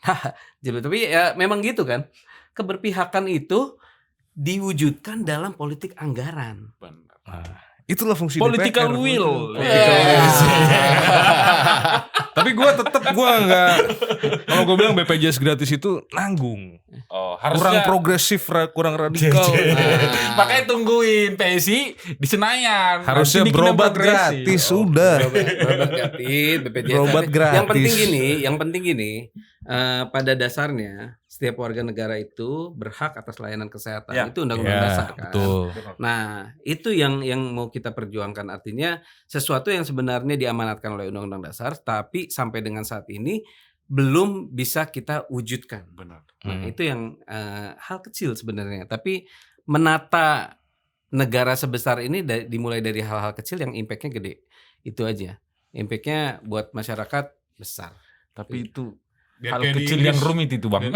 [SPEAKER 1] Tapi ya memang gitu kan. Keberpihakan itu diwujudkan dalam politik anggaran.
[SPEAKER 3] Itulah fungsi
[SPEAKER 2] political
[SPEAKER 3] DPR.
[SPEAKER 2] will.
[SPEAKER 3] Tapi gue nggak. Kalau gue bilang BPJS gratis itu nanggung. Kurang progresif, kurang radikal.
[SPEAKER 2] Makanya tungguin PSI di Senayan.
[SPEAKER 3] Harusnya berobat gratis sudah.
[SPEAKER 1] Berobat gratis, BPJS.
[SPEAKER 3] Berobat gratis.
[SPEAKER 1] Yang penting gini, pada dasarnya setiap warga negara itu berhak atas layanan kesehatan.
[SPEAKER 2] Ya.
[SPEAKER 1] Itu undang-undang dasar kan.
[SPEAKER 3] Betul.
[SPEAKER 1] Nah, itu yang mau kita perjuangkan, artinya sesuatu yang sebenarnya diamanatkan oleh undang-undang dasar tapi sampai dengan saat ini belum bisa kita wujudkan.
[SPEAKER 2] Benar.
[SPEAKER 1] Nah, itu yang hal kecil sebenarnya, tapi menata negara sebesar ini dimulai dari hal-hal kecil yang impact-nya gede. Itu aja. Impact-nya buat masyarakat besar.
[SPEAKER 2] Tapi itu
[SPEAKER 3] Biar
[SPEAKER 2] hal
[SPEAKER 3] kayak di
[SPEAKER 2] kecil
[SPEAKER 3] Inggris.
[SPEAKER 2] yang rumit itu Bang.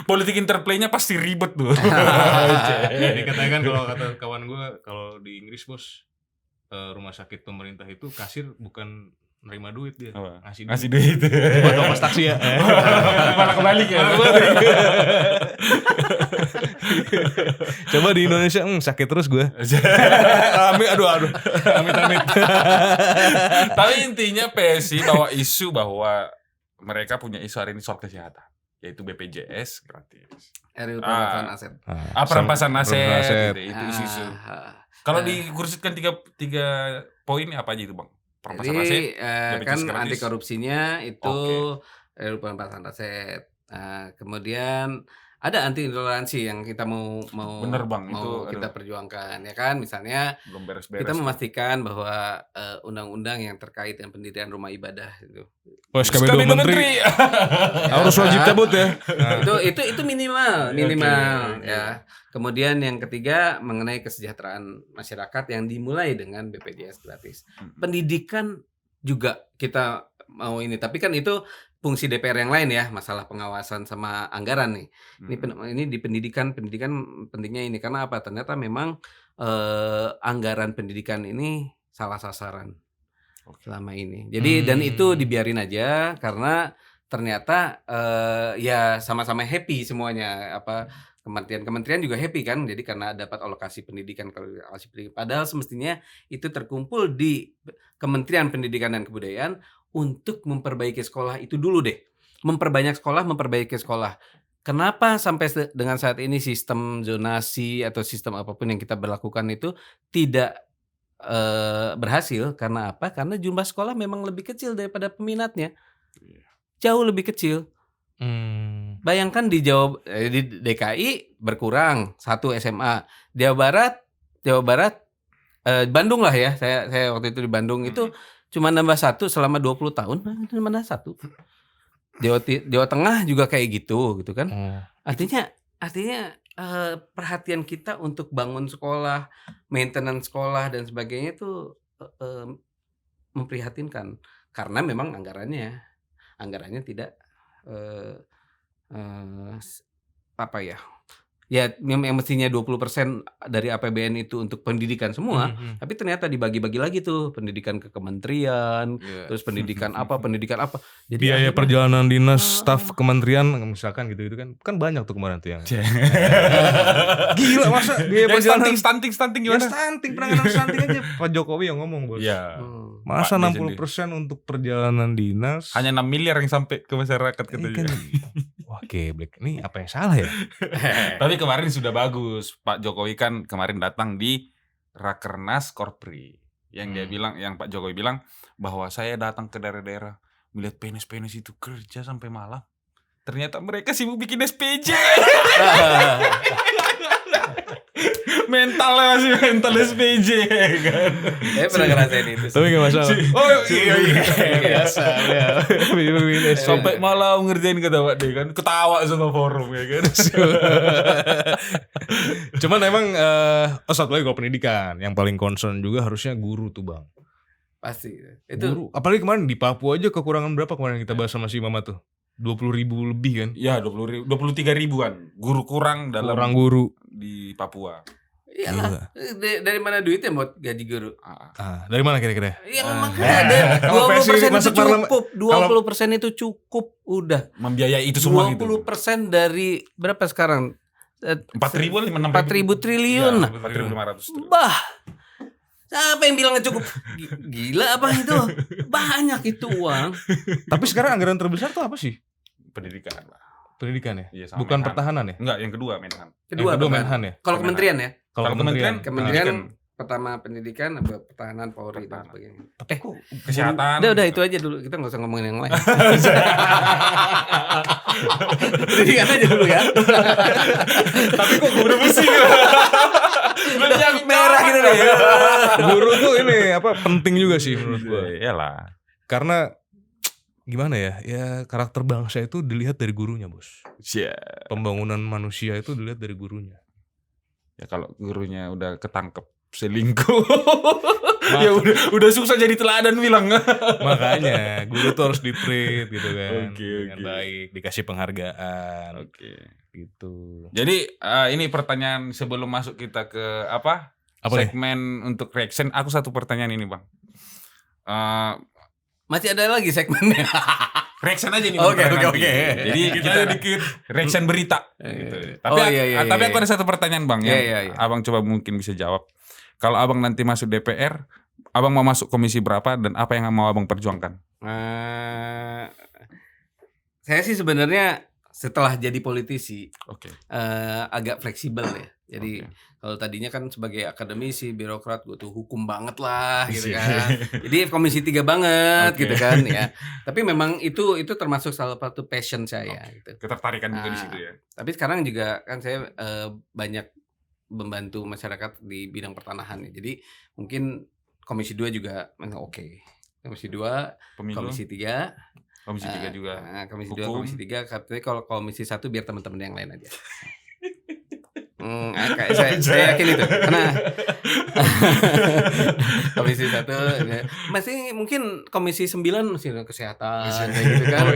[SPEAKER 2] Politik interplaynya pasti ribet tuh.
[SPEAKER 3] Dikatakan kalau kata kawan gue, kalau di Inggris bos, rumah sakit pemerintah itu kasir bukan nerima duit dia, ngasih
[SPEAKER 2] duit.
[SPEAKER 3] Buat ongkos taksi ya.
[SPEAKER 2] Malah kebalik ya.
[SPEAKER 3] Coba di Indonesia sakit terus gue. Aduh. Amit.
[SPEAKER 2] Tapi intinya PSI bawa isu bahwa mereka punya isu hari ini soal kesehatan, yaitu BPJS gratis.
[SPEAKER 1] RUU perampasan aset.
[SPEAKER 2] Perampasan aset.
[SPEAKER 3] aset.
[SPEAKER 2] Gitu, itu isu. Kalau dikursitkan tiga poin apa aja itu Bang? Perampasan
[SPEAKER 1] Jadi
[SPEAKER 2] aset,
[SPEAKER 1] kan
[SPEAKER 2] BPJS gratis.
[SPEAKER 1] anti korupsinya itu RUU perampasan aset. Kemudian ada anti intoleransi yang kita mau
[SPEAKER 2] Bener, Bang,
[SPEAKER 1] mau
[SPEAKER 2] itu
[SPEAKER 1] kita perjuangkan, ya kan? Misalnya
[SPEAKER 2] belum beres-beres.
[SPEAKER 1] kita memastikan bahwa undang-undang yang terkait dengan pendirian rumah ibadah itu
[SPEAKER 3] SKB 2 menteri harus wajib cabut ya.
[SPEAKER 1] itu minimal
[SPEAKER 2] Oke.
[SPEAKER 1] ya. Kemudian yang ketiga mengenai kesejahteraan masyarakat yang dimulai dengan BPJS gratis. Pendidikan juga kita mau ini, tapi kan itu fungsi DPR yang lain ya, masalah pengawasan sama anggaran nih. Ini di pendidikan pentingnya ini karena apa? Ternyata memang anggaran pendidikan ini salah sasaran selama ini. Jadi dan itu dibiarin aja karena ternyata ya sama-sama happy semuanya, kementerian juga happy kan, jadi karena dapat alokasi pendidikan. Padahal semestinya itu terkumpul di Kementerian Pendidikan dan Kebudayaan untuk memperbaiki sekolah itu dulu deh, memperbanyak sekolah, memperbaiki sekolah. Kenapa sampai dengan saat ini sistem zonasi atau sistem apapun yang kita berlakukan itu tidak berhasil? Karena apa? Karena jumlah sekolah memang lebih kecil daripada peminatnya, jauh lebih kecil. Bayangkan di DKI berkurang 1 SMA, Jawa Barat, Bandung lah ya. Saya waktu itu di Bandung itu cuma nambah 1 selama 20 tahun, mana 1. Jawa Tengah juga kayak gitu kan. Artinya perhatian kita untuk bangun sekolah, maintenance sekolah dan sebagainya itu memprihatinkan karena memang anggarannya tidak ya yang mestinya 20% dari APBN itu untuk pendidikan semua, tapi ternyata dibagi-bagi lagi tuh pendidikan ke kementerian, terus pendidikan apa.
[SPEAKER 3] Jadi biaya perjalanan dinas staf kementerian misalkan gitu kan banyak tuh kemarin tuh yang. Gila masa biaya perjalanan
[SPEAKER 2] stunting
[SPEAKER 3] ya,
[SPEAKER 2] gimana?
[SPEAKER 3] penanganan stunting aja Pak Jokowi yang ngomong, Bos.
[SPEAKER 2] Iya.
[SPEAKER 3] Masa
[SPEAKER 2] Pak
[SPEAKER 3] 60% untuk perjalanan dinas?
[SPEAKER 2] Hanya 6 miliar yang sampai ke masyarakat katanya.
[SPEAKER 3] Wah, geblek. Ini apa yang salah ya?
[SPEAKER 2] Tapi kemarin sudah bagus. Pak Jokowi kan kemarin datang di Rakernas Korpri. Yang Pak Jokowi bilang bahwa saya datang ke daerah-daerah melihat PNS-PNS itu kerja sampai malam. Ternyata mereka sibuk bikin SPJ. mental SPJ kan.
[SPEAKER 1] Saya pernah ngerasain itu.
[SPEAKER 3] Tapi gak masalah.
[SPEAKER 2] Oh iya.
[SPEAKER 3] Biasa ya.
[SPEAKER 2] Sampai malam ngerjain kata Pak D kan. Ketawa sama forum ya kan.
[SPEAKER 3] Cuman emang satu lagi kalau pendidikan yang paling concern juga harusnya guru tuh Bang.
[SPEAKER 1] Pasti. Itu
[SPEAKER 3] Guru. Apalagi kemarin di Papua aja kekurangan berapa kemarin kita bahas sama si Mama tuh? 20.000 lebih kan?
[SPEAKER 2] Ya 23 ribuan guru kurang dalam
[SPEAKER 3] orang guru
[SPEAKER 2] di Papua.
[SPEAKER 1] Iyalah, dari mana duitnya buat gaji guru?
[SPEAKER 3] Dari mana kira-kira?
[SPEAKER 1] Ya makanya 20% itu cukup, 20% itu cukup udah.
[SPEAKER 2] Membiayai itu semua
[SPEAKER 1] 20% gitu. 20% dari berapa sekarang?
[SPEAKER 2] 4.000
[SPEAKER 1] triliun.
[SPEAKER 2] 4.500.
[SPEAKER 1] Bah. Siapa yang bilangnya cukup? Gila apa itu? Banyak itu uang.
[SPEAKER 3] Tapi sekarang anggaran terbesar tuh apa sih?
[SPEAKER 2] Pendidikan.
[SPEAKER 3] Pendidikan ya?
[SPEAKER 2] Iya,
[SPEAKER 3] bukan
[SPEAKER 2] Menhan.
[SPEAKER 3] Pertahanan ya?
[SPEAKER 2] Enggak, yang kedua Menhan.
[SPEAKER 3] Kedua Menhan ya?
[SPEAKER 1] Kalau kementerian ya?
[SPEAKER 2] Kalau kementerian
[SPEAKER 1] pertama pendidikan, pertahanan, Polri dan sebagainya.
[SPEAKER 2] Kesehatan.
[SPEAKER 1] Udah itu aja dulu. Kita nggak usah ngomongin yang lain. Pendidikan aja dulu ya.
[SPEAKER 2] Tapi kok gue udah pusing.
[SPEAKER 1] Udah merah gitu deh.
[SPEAKER 3] Guru tuh ini penting juga sih menurut gue.
[SPEAKER 2] Iyalah.
[SPEAKER 3] Karena gimana ya? Ya karakter bangsa itu dilihat dari gurunya, Bos. Pembangunan manusia itu dilihat dari gurunya.
[SPEAKER 2] Ya kalau gurunya udah ketangkep selingkuh. Ya udah susah jadi teladan bilang.
[SPEAKER 3] Makanya guru tuh harus di-treat gitu kan.
[SPEAKER 2] Dengan
[SPEAKER 3] baik, dikasih penghargaan.
[SPEAKER 2] Gitu. Jadi ini pertanyaan sebelum masuk kita ke segmen untuk reaction. Aku satu pertanyaan ini, Bang.
[SPEAKER 1] Masih ada lagi segmennya.
[SPEAKER 2] reaction aja nih.
[SPEAKER 1] Oke.
[SPEAKER 2] Jadi kita ada dikit reaction berita. Gitu. Tapi tapi aku ada satu pertanyaan Bang ya. Abang coba mungkin bisa jawab. Kalau Abang nanti masuk DPR, Abang mau masuk komisi berapa dan apa yang mau Abang perjuangkan?
[SPEAKER 1] Saya sih sebenarnya setelah jadi politisi agak fleksibel ya. Jadi kalau tadinya kan sebagai akademisi, birokrat, gue tuh hukum banget lah gitu kan. Jadi komisi 3 banget gitu kan ya. Tapi memang itu termasuk salah satu passion saya gitu.
[SPEAKER 2] Ketertarikan juga di situ ya.
[SPEAKER 1] Tapi sekarang juga kan saya banyak membantu masyarakat di bidang pertanahan ya. Jadi mungkin komisi 2 juga oke. Komisi 2,
[SPEAKER 2] Pemilu.
[SPEAKER 1] komisi 3.
[SPEAKER 2] Komisi 3 juga.
[SPEAKER 1] Komisi 2,
[SPEAKER 2] Hukum.
[SPEAKER 1] komisi 3. Tapi kalau komisi 1 biar teman-teman yang lain aja. Saya yakin itu karena komisi 1 masih mungkin komisi 9 masih kesehatan kayak gitu kan.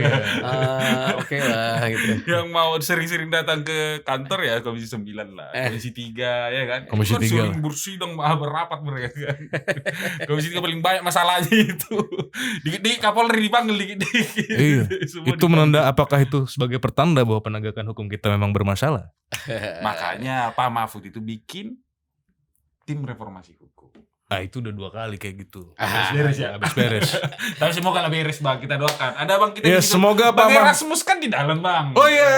[SPEAKER 1] Oke lah gitu.
[SPEAKER 2] Yang mau sering-sering datang ke kantor ya komisi 9 lah. Komisi 3 ya kan.
[SPEAKER 3] Komisi 3.
[SPEAKER 2] Sering bersidang berapat mereka kan. Komisi 3 paling banyak masalahnya itu. Dikit-dikit Kapolri dipanggil dikit-dikit.
[SPEAKER 3] Iya. Itu menanda apakah itu sebagai pertanda bahwa penegakan hukum kita memang bermasalah?
[SPEAKER 2] Makanya Pak Mahfud itu bikin tim reformasi hukum.
[SPEAKER 3] Ah itu udah 2 kali kayak gitu.
[SPEAKER 2] Beres ya.
[SPEAKER 3] Habis beres.
[SPEAKER 2] Tapi semoga lah beres Bang, kita doakan. Ada Bang kita
[SPEAKER 3] Ya
[SPEAKER 2] di situ.
[SPEAKER 3] semoga
[SPEAKER 2] Bang
[SPEAKER 3] Pak
[SPEAKER 2] Erasmus kan di dalam Bang.
[SPEAKER 3] Oh iya.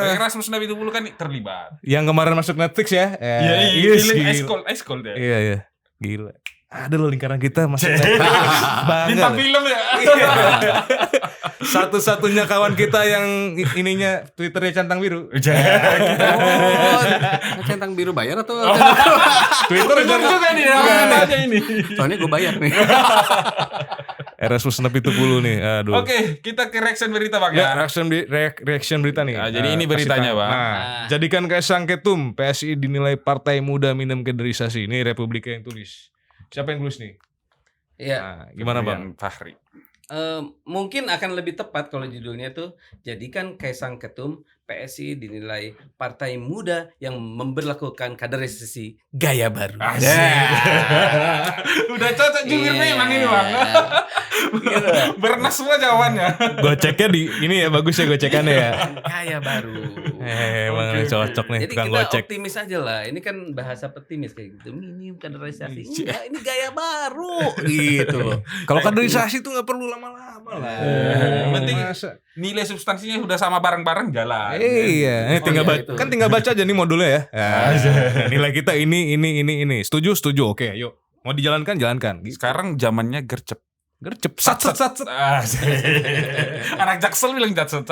[SPEAKER 2] Bang Erasmus Nabi Tupulu kan terlibat.
[SPEAKER 3] Yang kemarin masuk Netflix ya.
[SPEAKER 2] Iya, film Ice Cold ya.
[SPEAKER 3] Iya. Gila. Ada loh lingkaran kita masuk Netflix. Bangga.
[SPEAKER 2] Bintang film ya.
[SPEAKER 3] Satu-satunya kawan kita yang ininya Twitternya centang biru.
[SPEAKER 1] Centang biru bayar atau
[SPEAKER 3] Twitter
[SPEAKER 2] juga nih namanya ini.
[SPEAKER 1] soalnya gue bayar nih.
[SPEAKER 3] Erasmus Nabi Tupulu nih. Aduh.
[SPEAKER 2] Oke, kita ke reaction berita Bang
[SPEAKER 3] Ya,
[SPEAKER 2] ya.
[SPEAKER 3] reaction berita nih.
[SPEAKER 2] Nah, jadi ini beritanya,
[SPEAKER 3] kasih tahu.
[SPEAKER 2] Bang.
[SPEAKER 3] Jadikan Kaisang Ketum, PSI dinilai partai muda minim kaderisasi. Ini Republika yang tulis. Siapa yang tulis nih?
[SPEAKER 1] Iya.
[SPEAKER 3] Nah, gimana Bang?
[SPEAKER 2] Fahri.
[SPEAKER 1] Mungkin akan lebih tepat kalau judulnya tuh jadikan Kaisang Ketum PSI dinilai partai muda yang memberlakukan kaderisasi gaya baru.
[SPEAKER 2] Udah cocok juga memang ini Bang. Bernas semua jawabannya.
[SPEAKER 3] Goceknya di ini ya bagus ya gocekannya ya.
[SPEAKER 1] Gaya baru.
[SPEAKER 3] Emang cocok nih
[SPEAKER 1] Jadi
[SPEAKER 3] tukang
[SPEAKER 1] kita
[SPEAKER 3] gocek.
[SPEAKER 1] optimis aja lah. Ini kan bahasa petimis kayak gitu. Minim kaderisasi. Enggak, ini gaya baru gitu loh.
[SPEAKER 3] Kalau kaderisasi tuh nggak perlu lama-lama lah.
[SPEAKER 2] Penting
[SPEAKER 3] Masa?
[SPEAKER 2] nilai substansinya udah sama bareng-bareng jalan.
[SPEAKER 3] Iya, ini tinggal
[SPEAKER 1] itu.
[SPEAKER 3] kan tinggal baca aja nih modulnya ya. Nilai kita ini. Setuju. Oke, yuk. Mau dijalankan, jalankan.
[SPEAKER 2] Sekarang zamannya gercep.
[SPEAKER 3] Sat.
[SPEAKER 2] Anak Jaksel bilang sat.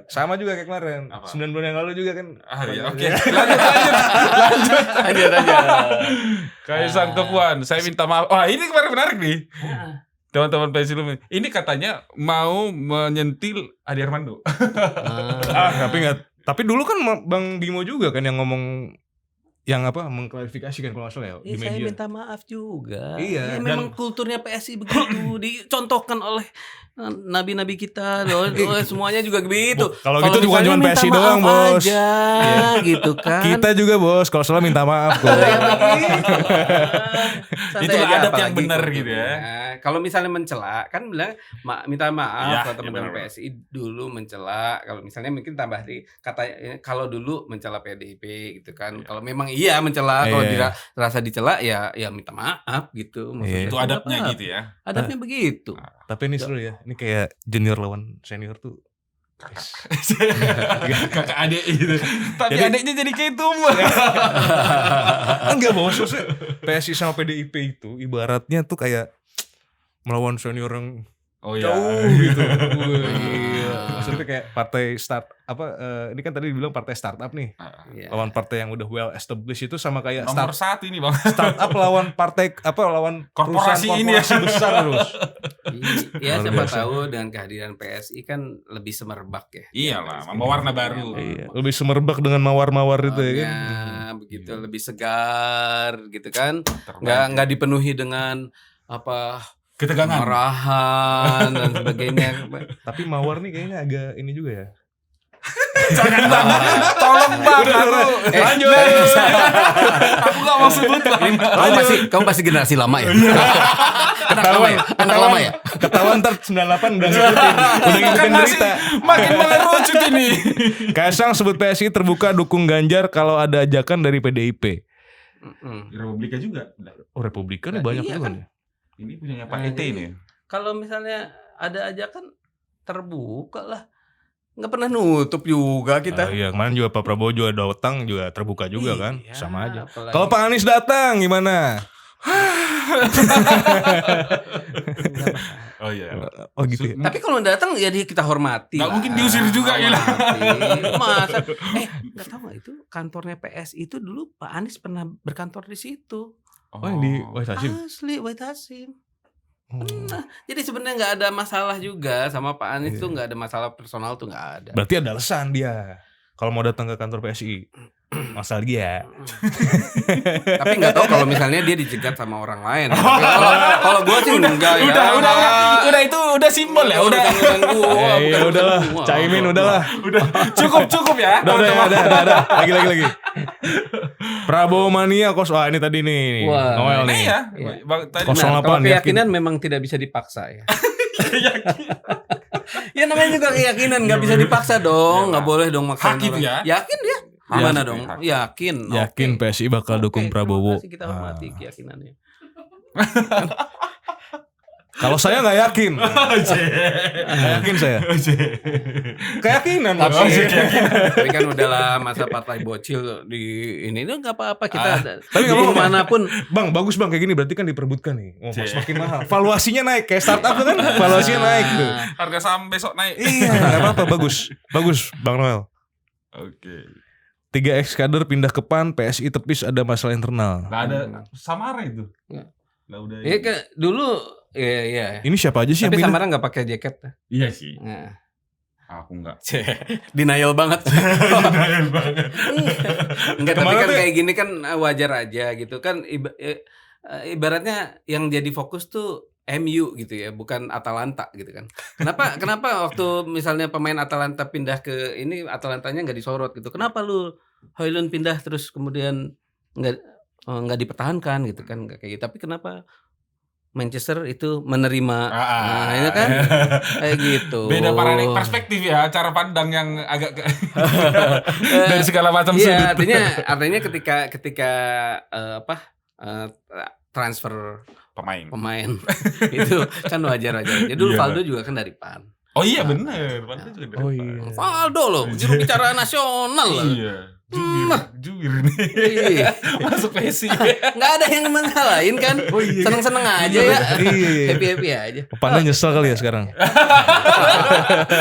[SPEAKER 3] Sama juga kayak kemarin.
[SPEAKER 2] Apa?
[SPEAKER 3] 9 bulan yang lalu juga kan.
[SPEAKER 2] Ya, oke. Lanjut.
[SPEAKER 1] aja.
[SPEAKER 2] Kaisang Kepuan, saya minta maaf. Wah, ini kemarin menarik nih. Teman-teman pensiun ini katanya mau menyentil Adi Armando.
[SPEAKER 3] Tapi dulu kan Bang Bimo juga kan yang ngomong yang mengklarifikasi kan kalau nggak salah ya di
[SPEAKER 1] Saya
[SPEAKER 3] media.
[SPEAKER 1] minta maaf juga.
[SPEAKER 3] Iya,
[SPEAKER 1] Ya, memang kulturnya PSI begitu dicontohkan oleh nabi-nabi kita, semuanya juga begitu.
[SPEAKER 3] Kalau gitu bukan cuma
[SPEAKER 1] misalnya
[SPEAKER 3] PSI
[SPEAKER 1] minta
[SPEAKER 3] doang,
[SPEAKER 1] maaf
[SPEAKER 3] Bos.
[SPEAKER 1] aja, gitu kan.
[SPEAKER 3] Kita juga bos, kalau salah minta maaf kok.
[SPEAKER 2] Itu adat yang benar gitu ya.
[SPEAKER 1] Nah, kalau misalnya mencela, kan bilang minta maaf
[SPEAKER 2] Ya,
[SPEAKER 1] kalau teman-teman
[SPEAKER 2] benar.
[SPEAKER 1] PSI dulu mencela. Kalau misalnya mungkin tambah di kata kalau dulu mencela PDIP gitu kan. Kalau memang iya mencela, kalau
[SPEAKER 3] Iya.
[SPEAKER 1] dirasa dicela ya minta maaf gitu. Maksudnya
[SPEAKER 3] Iya.
[SPEAKER 2] Itu adabnya gitu ya.
[SPEAKER 1] Adabnya begitu.
[SPEAKER 3] Tapi ini seru ya. Ini kayak junior lawan senior tuh.
[SPEAKER 2] Kakak adik gitu. Tapi
[SPEAKER 3] Jadi-
[SPEAKER 2] adiknya jadi ketum.
[SPEAKER 3] Enggak bos, maksudnya PSI sama PDIP itu ibaratnya tuh kayak melawan senior yang
[SPEAKER 2] Oh iya.
[SPEAKER 3] jauh gitu. Maksudnya kayak partai ini kan tadi dibilang partai startup nih.
[SPEAKER 1] Iya.
[SPEAKER 3] Lawan partai yang udah well established itu sama kayak
[SPEAKER 2] Nomor 1 ini Bang.
[SPEAKER 3] startup lawan partai lawan
[SPEAKER 2] Korporasi ini ya.
[SPEAKER 3] korporasi besar terus.
[SPEAKER 1] Ya
[SPEAKER 3] Luar
[SPEAKER 1] siapa
[SPEAKER 3] biasa.
[SPEAKER 1] tahu dengan kehadiran PSI kan lebih semerbak ya.
[SPEAKER 2] Iyalah, membawa warna baru.
[SPEAKER 3] Iya, lebih semerbak dengan mawar-mawar itu ya kan.
[SPEAKER 1] Ya, begitu lebih segar gitu kan. Nggak dipenuhi dengan
[SPEAKER 2] Ketegangan.
[SPEAKER 1] kemarahan dan sebagainya.
[SPEAKER 3] Tapi mawar nih kayaknya agak ini juga ya.
[SPEAKER 2] Jangan Bang. Tolong Bang. Lanjut. Aku gak mau sebut Bang.
[SPEAKER 1] Kamu pasti generasi lama ya. Anak lama ya.
[SPEAKER 3] Ketahuan ntar 98 udah ngikutin. Udah ngikutin berita.
[SPEAKER 2] Makin mengerucut ini.
[SPEAKER 3] Kaisang sebut PSI terbuka dukung Ganjar kalau ada ajakan dari PDIP.
[SPEAKER 2] Republika juga.
[SPEAKER 3] Oh, Republikan
[SPEAKER 1] Nah,
[SPEAKER 3] banyak
[SPEAKER 1] iya
[SPEAKER 3] juga
[SPEAKER 1] kan.
[SPEAKER 3] nih.
[SPEAKER 2] Ini punyanya Pak
[SPEAKER 1] Nah,
[SPEAKER 2] Ete
[SPEAKER 1] jadi
[SPEAKER 2] ini.
[SPEAKER 1] Kalau misalnya ada ajakan terbuka lah. Nggak pernah nutup juga kita.
[SPEAKER 3] Iya, kemarin juga Pak Prabowo juga datang juga terbuka juga kan.
[SPEAKER 1] Iya,
[SPEAKER 3] Sama aja.
[SPEAKER 1] apalagi-
[SPEAKER 3] Kalau Pak Anies datang gimana?
[SPEAKER 2] Oh iya.
[SPEAKER 3] Oh gitu ya.
[SPEAKER 1] Tapi kalau datang ya kita hormati.
[SPEAKER 2] Nggak
[SPEAKER 1] lah.
[SPEAKER 2] mungkin diusir juga, ya.
[SPEAKER 1] Hormati. Masa? Nggak tahu nggak itu kantornya PSI itu dulu Pak Anies pernah berkantor di situ.
[SPEAKER 3] Oh, yang di Wahid Hasim.
[SPEAKER 1] Asli Wahid Hasim. Nah, jadi sebenarnya nggak ada masalah juga sama Pak Anies tuh, nggak ada masalah personal tuh nggak ada.
[SPEAKER 3] Berarti ada alasan dia kalau mau datang ke kantor PSI. Masalah dia.
[SPEAKER 1] Tapi nggak tahu kalau misalnya dia dicegat sama orang lain. Tapi kalau gue sih enggak ya.
[SPEAKER 2] Udah itu udah simbol ya, udah.
[SPEAKER 3] Ya udahlah, Caimin udahlah.
[SPEAKER 2] Udah cukup ya.
[SPEAKER 3] Udah. Lagi. Prabowo mania wah ini tadi nih.
[SPEAKER 1] Wah,
[SPEAKER 3] Noel
[SPEAKER 2] Ini
[SPEAKER 3] nih.
[SPEAKER 2] ya.
[SPEAKER 1] Iya.
[SPEAKER 2] Tadi
[SPEAKER 3] 08
[SPEAKER 1] Nah, kalau
[SPEAKER 3] yakin.
[SPEAKER 1] keyakinan memang tidak bisa dipaksa ya. Ya namanya juga keyakinan nggak bisa dipaksa dong, nggak boleh dong maksain
[SPEAKER 2] Hak itu
[SPEAKER 1] orang.
[SPEAKER 2] ya?
[SPEAKER 1] Yakin dia? Gimana
[SPEAKER 2] Hak.
[SPEAKER 1] dong? Yakin.
[SPEAKER 3] Yakin
[SPEAKER 1] Oke.
[SPEAKER 3] PSI bakal dukung
[SPEAKER 1] Oke,
[SPEAKER 3] Prabowo.
[SPEAKER 1] terima kasih, kita hormati keyakinannya.
[SPEAKER 3] Kalau saya nggak yakin. Nggak yakin saya. Keyakinan.
[SPEAKER 1] Tapi kan udahlah masa partai bocil di ini itu nggak apa-apa kita.
[SPEAKER 3] tapi nggak apa-apa.
[SPEAKER 1] manapun.
[SPEAKER 3] Bang, bagus bang kayak gini berarti kan diperbutkan nih. Oh, semakin mahal. Valuasinya naik kayak startup tuh kan. Valuasinya naik tuh.
[SPEAKER 2] Harga saham besok naik.
[SPEAKER 3] Iya, nggak apa-apa, bagus, Bang Noel.
[SPEAKER 2] Oke.
[SPEAKER 3] 3 ex kader pindah ke PAN, PSI tepis ada masalah internal.
[SPEAKER 2] Nggak ada Samara itu.
[SPEAKER 1] Nggak.
[SPEAKER 2] Nggak udah.
[SPEAKER 1] Ya kan dulu iya.
[SPEAKER 3] Ini siapa aja sih yang
[SPEAKER 1] Tapi
[SPEAKER 3] pindah?
[SPEAKER 1] Samara nggak pakai jaket.
[SPEAKER 2] Iya sih.
[SPEAKER 1] Nah.
[SPEAKER 2] Aku enggak.
[SPEAKER 1] Denial banget. Enggak, tapi
[SPEAKER 3] Kemarin
[SPEAKER 1] kan
[SPEAKER 3] tuh-
[SPEAKER 1] kayak gini kan wajar aja gitu kan, ibaratnya yang jadi fokus tuh MU gitu ya, bukan Atalanta gitu kan. Kenapa waktu misalnya pemain Atalanta pindah ke ini, Atalantanya nggak disorot gitu. Kenapa lu Højlund pindah terus kemudian nggak dipertahankan gitu kan, nggak kayak gitu. Tapi kenapa Manchester itu menerima, nah ini kan kayak gitu.
[SPEAKER 2] Beda perspektif ya, cara pandang yang agak dari segala macam
[SPEAKER 1] Iya,
[SPEAKER 2] sudut.
[SPEAKER 1] artinya ketika transfer
[SPEAKER 2] Pemain.
[SPEAKER 1] itu kan wajar aja. Jadi dulu
[SPEAKER 2] Iya.
[SPEAKER 1] Valdo juga kan dari PAN.
[SPEAKER 2] Oh iya benar. Valdo juga dari
[SPEAKER 3] Oh
[SPEAKER 2] PAN.
[SPEAKER 3] iya.
[SPEAKER 1] Valdo loh, juru bicara nasional loh.
[SPEAKER 2] Iya. Jubir nih.
[SPEAKER 1] Iya.
[SPEAKER 2] Masuk PSI.
[SPEAKER 1] Nggak ada yang mensalahin kan. Seneng-seneng aja ya.
[SPEAKER 3] Iya.
[SPEAKER 1] Happy-happy aja.
[SPEAKER 3] PAN nyesel kali ya sekarang.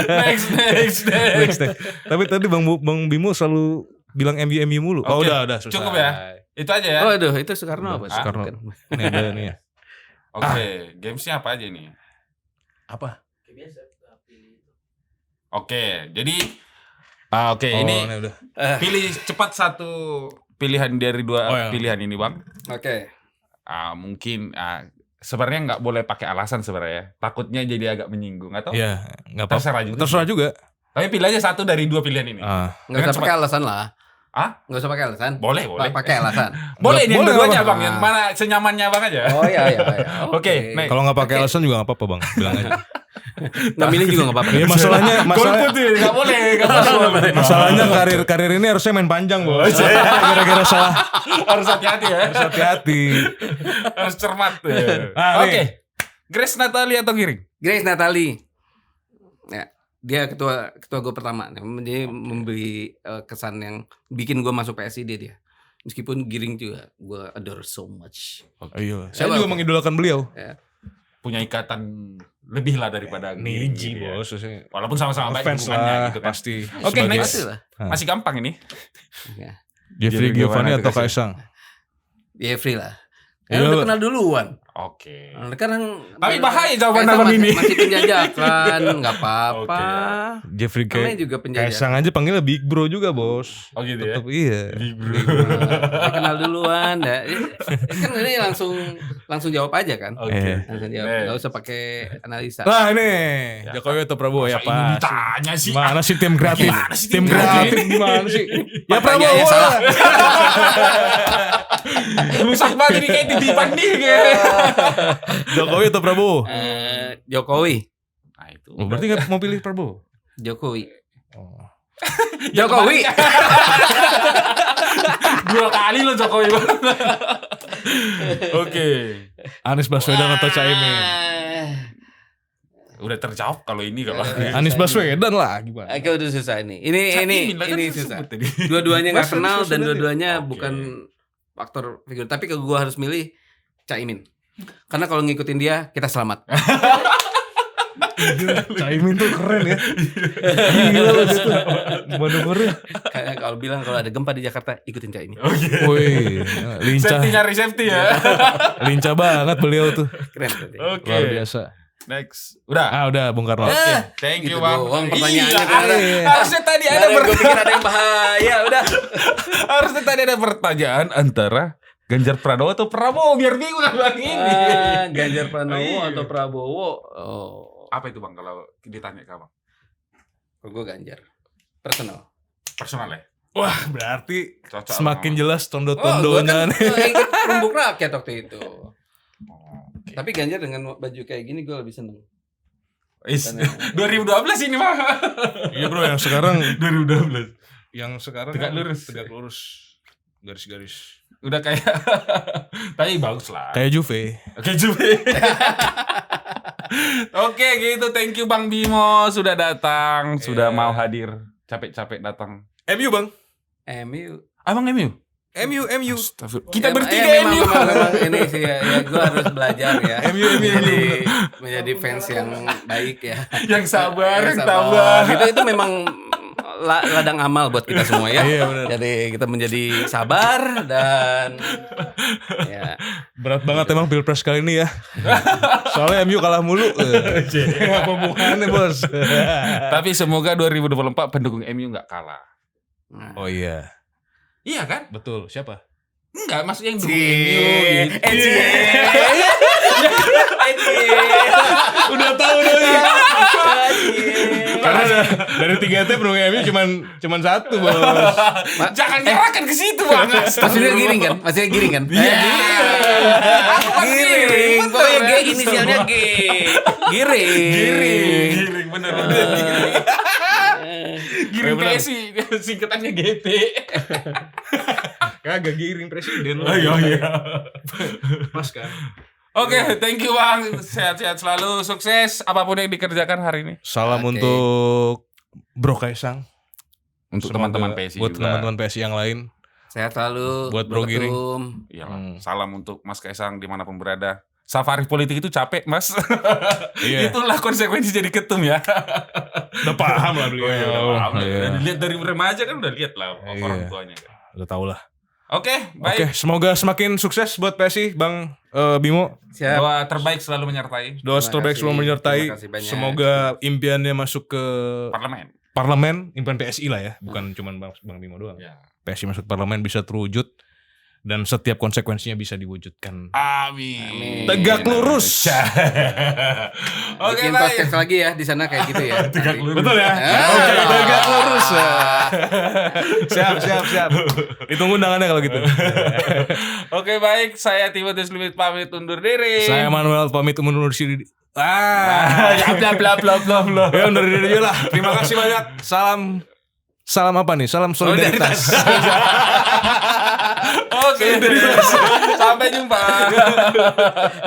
[SPEAKER 2] Next.
[SPEAKER 3] Tapi tadi Bang Bimo selalu bilang MU mulu. Oh
[SPEAKER 2] Oke,
[SPEAKER 3] udah selesai.
[SPEAKER 2] cukup ya? Itu aja ya.
[SPEAKER 1] Oh aduh, itu Soekarno apa?
[SPEAKER 3] Soekarno.
[SPEAKER 1] Bukan.
[SPEAKER 3] Ini ada nih ya.
[SPEAKER 2] Oke, gamesnya apa aja nih?
[SPEAKER 3] Apa?
[SPEAKER 2] Oke, jadi ini
[SPEAKER 3] udah.
[SPEAKER 2] pilih cepat satu pilihan dari dua
[SPEAKER 3] Oh, iya.
[SPEAKER 2] pilihan ini, Bang.
[SPEAKER 1] Oke.
[SPEAKER 2] Mungkin sebenarnya nggak boleh pakai alasan sebenarnya. Takutnya jadi agak menyinggung atau
[SPEAKER 3] Iya, enggak apa-apa.
[SPEAKER 2] terserah juga.
[SPEAKER 3] juga.
[SPEAKER 2] Tapi pilih aja satu dari dua pilihan ini.
[SPEAKER 1] Nggak usah pakai alasan lah.
[SPEAKER 2] Ah?
[SPEAKER 1] Nggak usah pakai alasan.
[SPEAKER 2] Boleh.
[SPEAKER 1] Pakai alasan.
[SPEAKER 2] Boleh ini
[SPEAKER 3] Boleh,
[SPEAKER 2] dua-duanya,
[SPEAKER 3] apa-apa.
[SPEAKER 2] Bang. Yang mana senyamannya Bang aja.
[SPEAKER 1] Oh iya.
[SPEAKER 2] Oke, next.
[SPEAKER 3] Kalau nggak pakai
[SPEAKER 1] Oke.
[SPEAKER 3] alasan juga nggak apa-apa Bang, bilang aja.
[SPEAKER 1] Nggak milih juga nggak apa-apa.
[SPEAKER 3] Iya, masalahnya
[SPEAKER 2] Golput nih, nggak boleh.
[SPEAKER 3] masalahnya karir ini harusnya main panjang, Bos. Gara-gara salah
[SPEAKER 2] Harus hati-hati ya.
[SPEAKER 3] harus hati-hati.
[SPEAKER 2] Harus cermat.
[SPEAKER 3] Ah,
[SPEAKER 2] Oke.
[SPEAKER 3] nih.
[SPEAKER 2] Grace Natali atau Giring?
[SPEAKER 1] Grace Natali. Ya, dia ketua gue pertama. Dia memberi kesan yang bikin gue masuk PSI dia. Meskipun Giring juga gue adore so much.
[SPEAKER 3] Iya. Saya
[SPEAKER 1] Coba,
[SPEAKER 3] juga mengidolakan beliau.
[SPEAKER 2] Punya ikatan lebih lah daripada Giring
[SPEAKER 3] Niji,
[SPEAKER 2] gitu ya.
[SPEAKER 3] Bos.
[SPEAKER 2] Walaupun sama-sama baik
[SPEAKER 3] Fans
[SPEAKER 2] hubungannya
[SPEAKER 3] lah,
[SPEAKER 2] gitu kan.
[SPEAKER 3] pasti.
[SPEAKER 2] Oke,
[SPEAKER 3] Sebagai-
[SPEAKER 2] next.
[SPEAKER 1] Pasti lah.
[SPEAKER 2] Masih gampang ini.
[SPEAKER 1] Ya.
[SPEAKER 3] Jeffrey
[SPEAKER 2] Jadi
[SPEAKER 3] Giovanni
[SPEAKER 2] gimana
[SPEAKER 3] atau
[SPEAKER 2] tuh,
[SPEAKER 3] Kaisang?
[SPEAKER 1] Jeffrey lah.
[SPEAKER 3] Iya,
[SPEAKER 1] Kan udah
[SPEAKER 3] Pak.
[SPEAKER 1] kenal duluan.
[SPEAKER 2] Oke.
[SPEAKER 1] Sekarang
[SPEAKER 2] Tapi bahaya jawaban
[SPEAKER 1] Kaisang
[SPEAKER 2] abang ini.
[SPEAKER 1] masih penjajakan, nggak apa-apa.
[SPEAKER 3] Jeffrey
[SPEAKER 1] Namanya juga penjajakan.
[SPEAKER 3] Kaisang aja panggilnya Big Bro juga, Bos.
[SPEAKER 2] Oh gitu ya.
[SPEAKER 3] Tetep iya.
[SPEAKER 1] Udah kenal duluan, dah. Kan ini langsung jawab aja kan.
[SPEAKER 2] Oke.
[SPEAKER 1] Langsung jawab,
[SPEAKER 2] Next.
[SPEAKER 1] nggak usah pakai analisa.
[SPEAKER 3] Nah ini
[SPEAKER 2] Ya,
[SPEAKER 3] Jokowi atau Prabowo ya
[SPEAKER 2] Masa ini
[SPEAKER 3] Pak.
[SPEAKER 2] ditanya sih.
[SPEAKER 3] Gimana sih tim kreatif?
[SPEAKER 2] Gimana sih
[SPEAKER 3] Tim
[SPEAKER 2] tim
[SPEAKER 3] kreatif
[SPEAKER 2] kreatif?
[SPEAKER 3] gimana sih? Ya
[SPEAKER 1] Pertanyaannya
[SPEAKER 3] Prabowo
[SPEAKER 1] salah.
[SPEAKER 3] lah.
[SPEAKER 2] Rusak banget ini kayak titipan dia kayak.
[SPEAKER 3] Jokowi atau Prabowo?
[SPEAKER 1] Jokowi.
[SPEAKER 2] Nah itu.
[SPEAKER 3] Oh, berarti nggak mau pilih Prabowo?
[SPEAKER 1] Jokowi.
[SPEAKER 3] Oh.
[SPEAKER 1] Jokowi.
[SPEAKER 2] 2 kali lo Jokowi. Oke.
[SPEAKER 3] Anies Baswedan atau Caimin?
[SPEAKER 2] Udah terjawab kalau ini kalau.
[SPEAKER 3] Anies Baswedan lah gimana?
[SPEAKER 1] Oke, udah susah ini. Ini susah. Dua-duanya nggak kenal dan dua-duanya bukan aktor figur. Tapi kalau gua harus milih Caimin. Karena kalau ngikutin dia kita selamat.
[SPEAKER 3] Caimin tuh keren ya. Gila loh itu. Manuvernya.
[SPEAKER 1] Kayak kalau bilang kalau ada gempa di Jakarta ikutin Caimin.
[SPEAKER 3] Wih, lincah.
[SPEAKER 2] Safety nyari safety ya.
[SPEAKER 3] Lincah banget beliau tuh.
[SPEAKER 1] Keren berarti.
[SPEAKER 2] Oke.
[SPEAKER 3] Luar biasa.
[SPEAKER 2] Next. Udah.
[SPEAKER 3] Udah Bung Karno.
[SPEAKER 2] Thank you
[SPEAKER 1] Gitu
[SPEAKER 2] Bang.
[SPEAKER 1] doang pertanyaannya.
[SPEAKER 2] Harusnya tadi ada
[SPEAKER 1] Gue pikir ada yang bahaya. Udah.
[SPEAKER 2] Harusnya tadi ada pertanyaan antara Ganjar Pranowo atau Prabowo biar bingung Bang ini.
[SPEAKER 1] Ganjar Pranowo
[SPEAKER 2] Iya.
[SPEAKER 1] atau Prabowo? Oh,
[SPEAKER 2] Apa itu Bang kalau ditanya ke Abang?
[SPEAKER 1] kalau gue Ganjar. Personal.
[SPEAKER 2] Personal ya?
[SPEAKER 3] Wah, berarti
[SPEAKER 2] Cocok
[SPEAKER 3] semakin
[SPEAKER 2] sama-
[SPEAKER 3] jelas
[SPEAKER 1] Oh, gue
[SPEAKER 3] tondo-tondonya
[SPEAKER 1] kan
[SPEAKER 3] nih.
[SPEAKER 1] ikut rumbuk rakyat waktu itu.
[SPEAKER 2] Oh, oke.
[SPEAKER 1] Tapi Ganjar dengan baju kayak gini gue lebih seneng.
[SPEAKER 2] Is, 2012 ini Bang.
[SPEAKER 3] Iya bro, yang sekarang
[SPEAKER 2] 2012.
[SPEAKER 3] kan
[SPEAKER 2] Tegak
[SPEAKER 3] lurus. Garis-garis.
[SPEAKER 2] Udah kayak tapi bagus lah.
[SPEAKER 3] Kayak Juve.
[SPEAKER 2] Oke Juve. Oke gitu, thank you Bang Bimo sudah datang, sudah
[SPEAKER 3] Iya.
[SPEAKER 2] mau hadir, capek-capek datang.
[SPEAKER 3] MU Bang.
[SPEAKER 1] MU.
[SPEAKER 2] Abang MU?
[SPEAKER 3] MU.
[SPEAKER 2] Astagfirullah. Kita bertiga
[SPEAKER 1] memang,
[SPEAKER 2] MU.
[SPEAKER 1] memang ini sih ya gue harus belajar ya.
[SPEAKER 3] MU.
[SPEAKER 1] menjadi fans yang baik ya.
[SPEAKER 2] Yang sabar, yang
[SPEAKER 1] sabar.
[SPEAKER 2] tabah.
[SPEAKER 1] Itu memang ladang amal buat kita semua ya.
[SPEAKER 3] Iya, benar.
[SPEAKER 1] Jadi kita menjadi sabar dan ya.
[SPEAKER 3] Berat banget emang Pilpres kali ini ya. Soalnya MU kalah mulu. Apa hubungannya bos?
[SPEAKER 2] Tapi semoga 2024 pendukung MU nggak kalah.
[SPEAKER 1] Nah.
[SPEAKER 3] Oh iya.
[SPEAKER 2] Iya kan?
[SPEAKER 3] Betul. Siapa?
[SPEAKER 2] Enggak, maksudnya yang dukung
[SPEAKER 1] Cie.
[SPEAKER 2] MU.
[SPEAKER 3] Udah tahu dong ya. Karena dari 3 tim pendukung MU cuman satu bos.
[SPEAKER 2] Jangan nyerahkan ke situ Bang.
[SPEAKER 1] Maksudnya giring kan? Maksudnya giring kan?
[SPEAKER 2] Iya,
[SPEAKER 1] Giring. Pokoknya G inisialnya G. Giring.
[SPEAKER 2] Giring bener. Giring PSI singkatannya GP.
[SPEAKER 3] Kagak giring presiden.
[SPEAKER 2] Oh iya.
[SPEAKER 3] Pas kan.
[SPEAKER 2] Oke, thank you Bang. Sehat-sehat selalu, sukses apapun yang dikerjakan hari ini.
[SPEAKER 3] Salam
[SPEAKER 1] Oke.
[SPEAKER 3] untuk Bro Kaisang.
[SPEAKER 2] Untuk
[SPEAKER 3] Semoga
[SPEAKER 2] teman-teman PSI
[SPEAKER 3] buat
[SPEAKER 2] juga.
[SPEAKER 3] teman-teman PSI yang lain.
[SPEAKER 1] Sehat selalu.
[SPEAKER 3] Buat Bro Giring.
[SPEAKER 1] Ketum.
[SPEAKER 2] Iyalah. Salam untuk Mas Kaisang dimanapun berada. Safari politik itu capek Mas.
[SPEAKER 3] Iya.
[SPEAKER 2] Itulah konsekuensi jadi ketum ya.
[SPEAKER 3] Udah paham lah beliau.
[SPEAKER 2] Oh, iya, udah paham.
[SPEAKER 3] Iya.
[SPEAKER 2] Udah lihat dari remaja kan udah lihat lah
[SPEAKER 3] Iya.
[SPEAKER 2] orang tuanya.
[SPEAKER 3] Udah tau lah.
[SPEAKER 2] Oke,
[SPEAKER 3] Oke,
[SPEAKER 2] baik.
[SPEAKER 3] semoga semakin sukses buat PSI Bang Bimo.
[SPEAKER 1] Siap.
[SPEAKER 2] Doa terbaik selalu menyertai
[SPEAKER 3] Doa
[SPEAKER 1] Terima
[SPEAKER 3] terbaik
[SPEAKER 1] kasih.
[SPEAKER 3] selalu menyertai.
[SPEAKER 1] Terima kasih banyak.
[SPEAKER 3] Semoga impiannya masuk ke
[SPEAKER 2] parlemen.
[SPEAKER 3] parlemen, impian PSI lah ya, bukan cuman Bang Bimo doang.
[SPEAKER 2] Ya.
[SPEAKER 3] PSI masuk parlemen bisa terwujud dan setiap konsekuensinya bisa diwujudkan.
[SPEAKER 2] Amin.
[SPEAKER 3] Tegak lurus.
[SPEAKER 2] Oke,
[SPEAKER 1] Bikin
[SPEAKER 2] baik.
[SPEAKER 1] podcast lagi ya di sana kayak gitu ya.
[SPEAKER 2] Tegak
[SPEAKER 1] Nanti.
[SPEAKER 2] lurus.
[SPEAKER 3] Betul ya? Oke, tegak lurus. Siap. Ditunggu undangannya kalau gitu.
[SPEAKER 2] Oke, baik. Saya Timotius Lumit pamit undur diri.
[SPEAKER 3] Saya Manuel pamit undur diri.
[SPEAKER 2] ya bla bla bla.
[SPEAKER 3] Ya undur diri aja lah. Terima kasih banyak. Salam apa nih? Salam solidaritas.
[SPEAKER 2] Oke, sampai jumpa.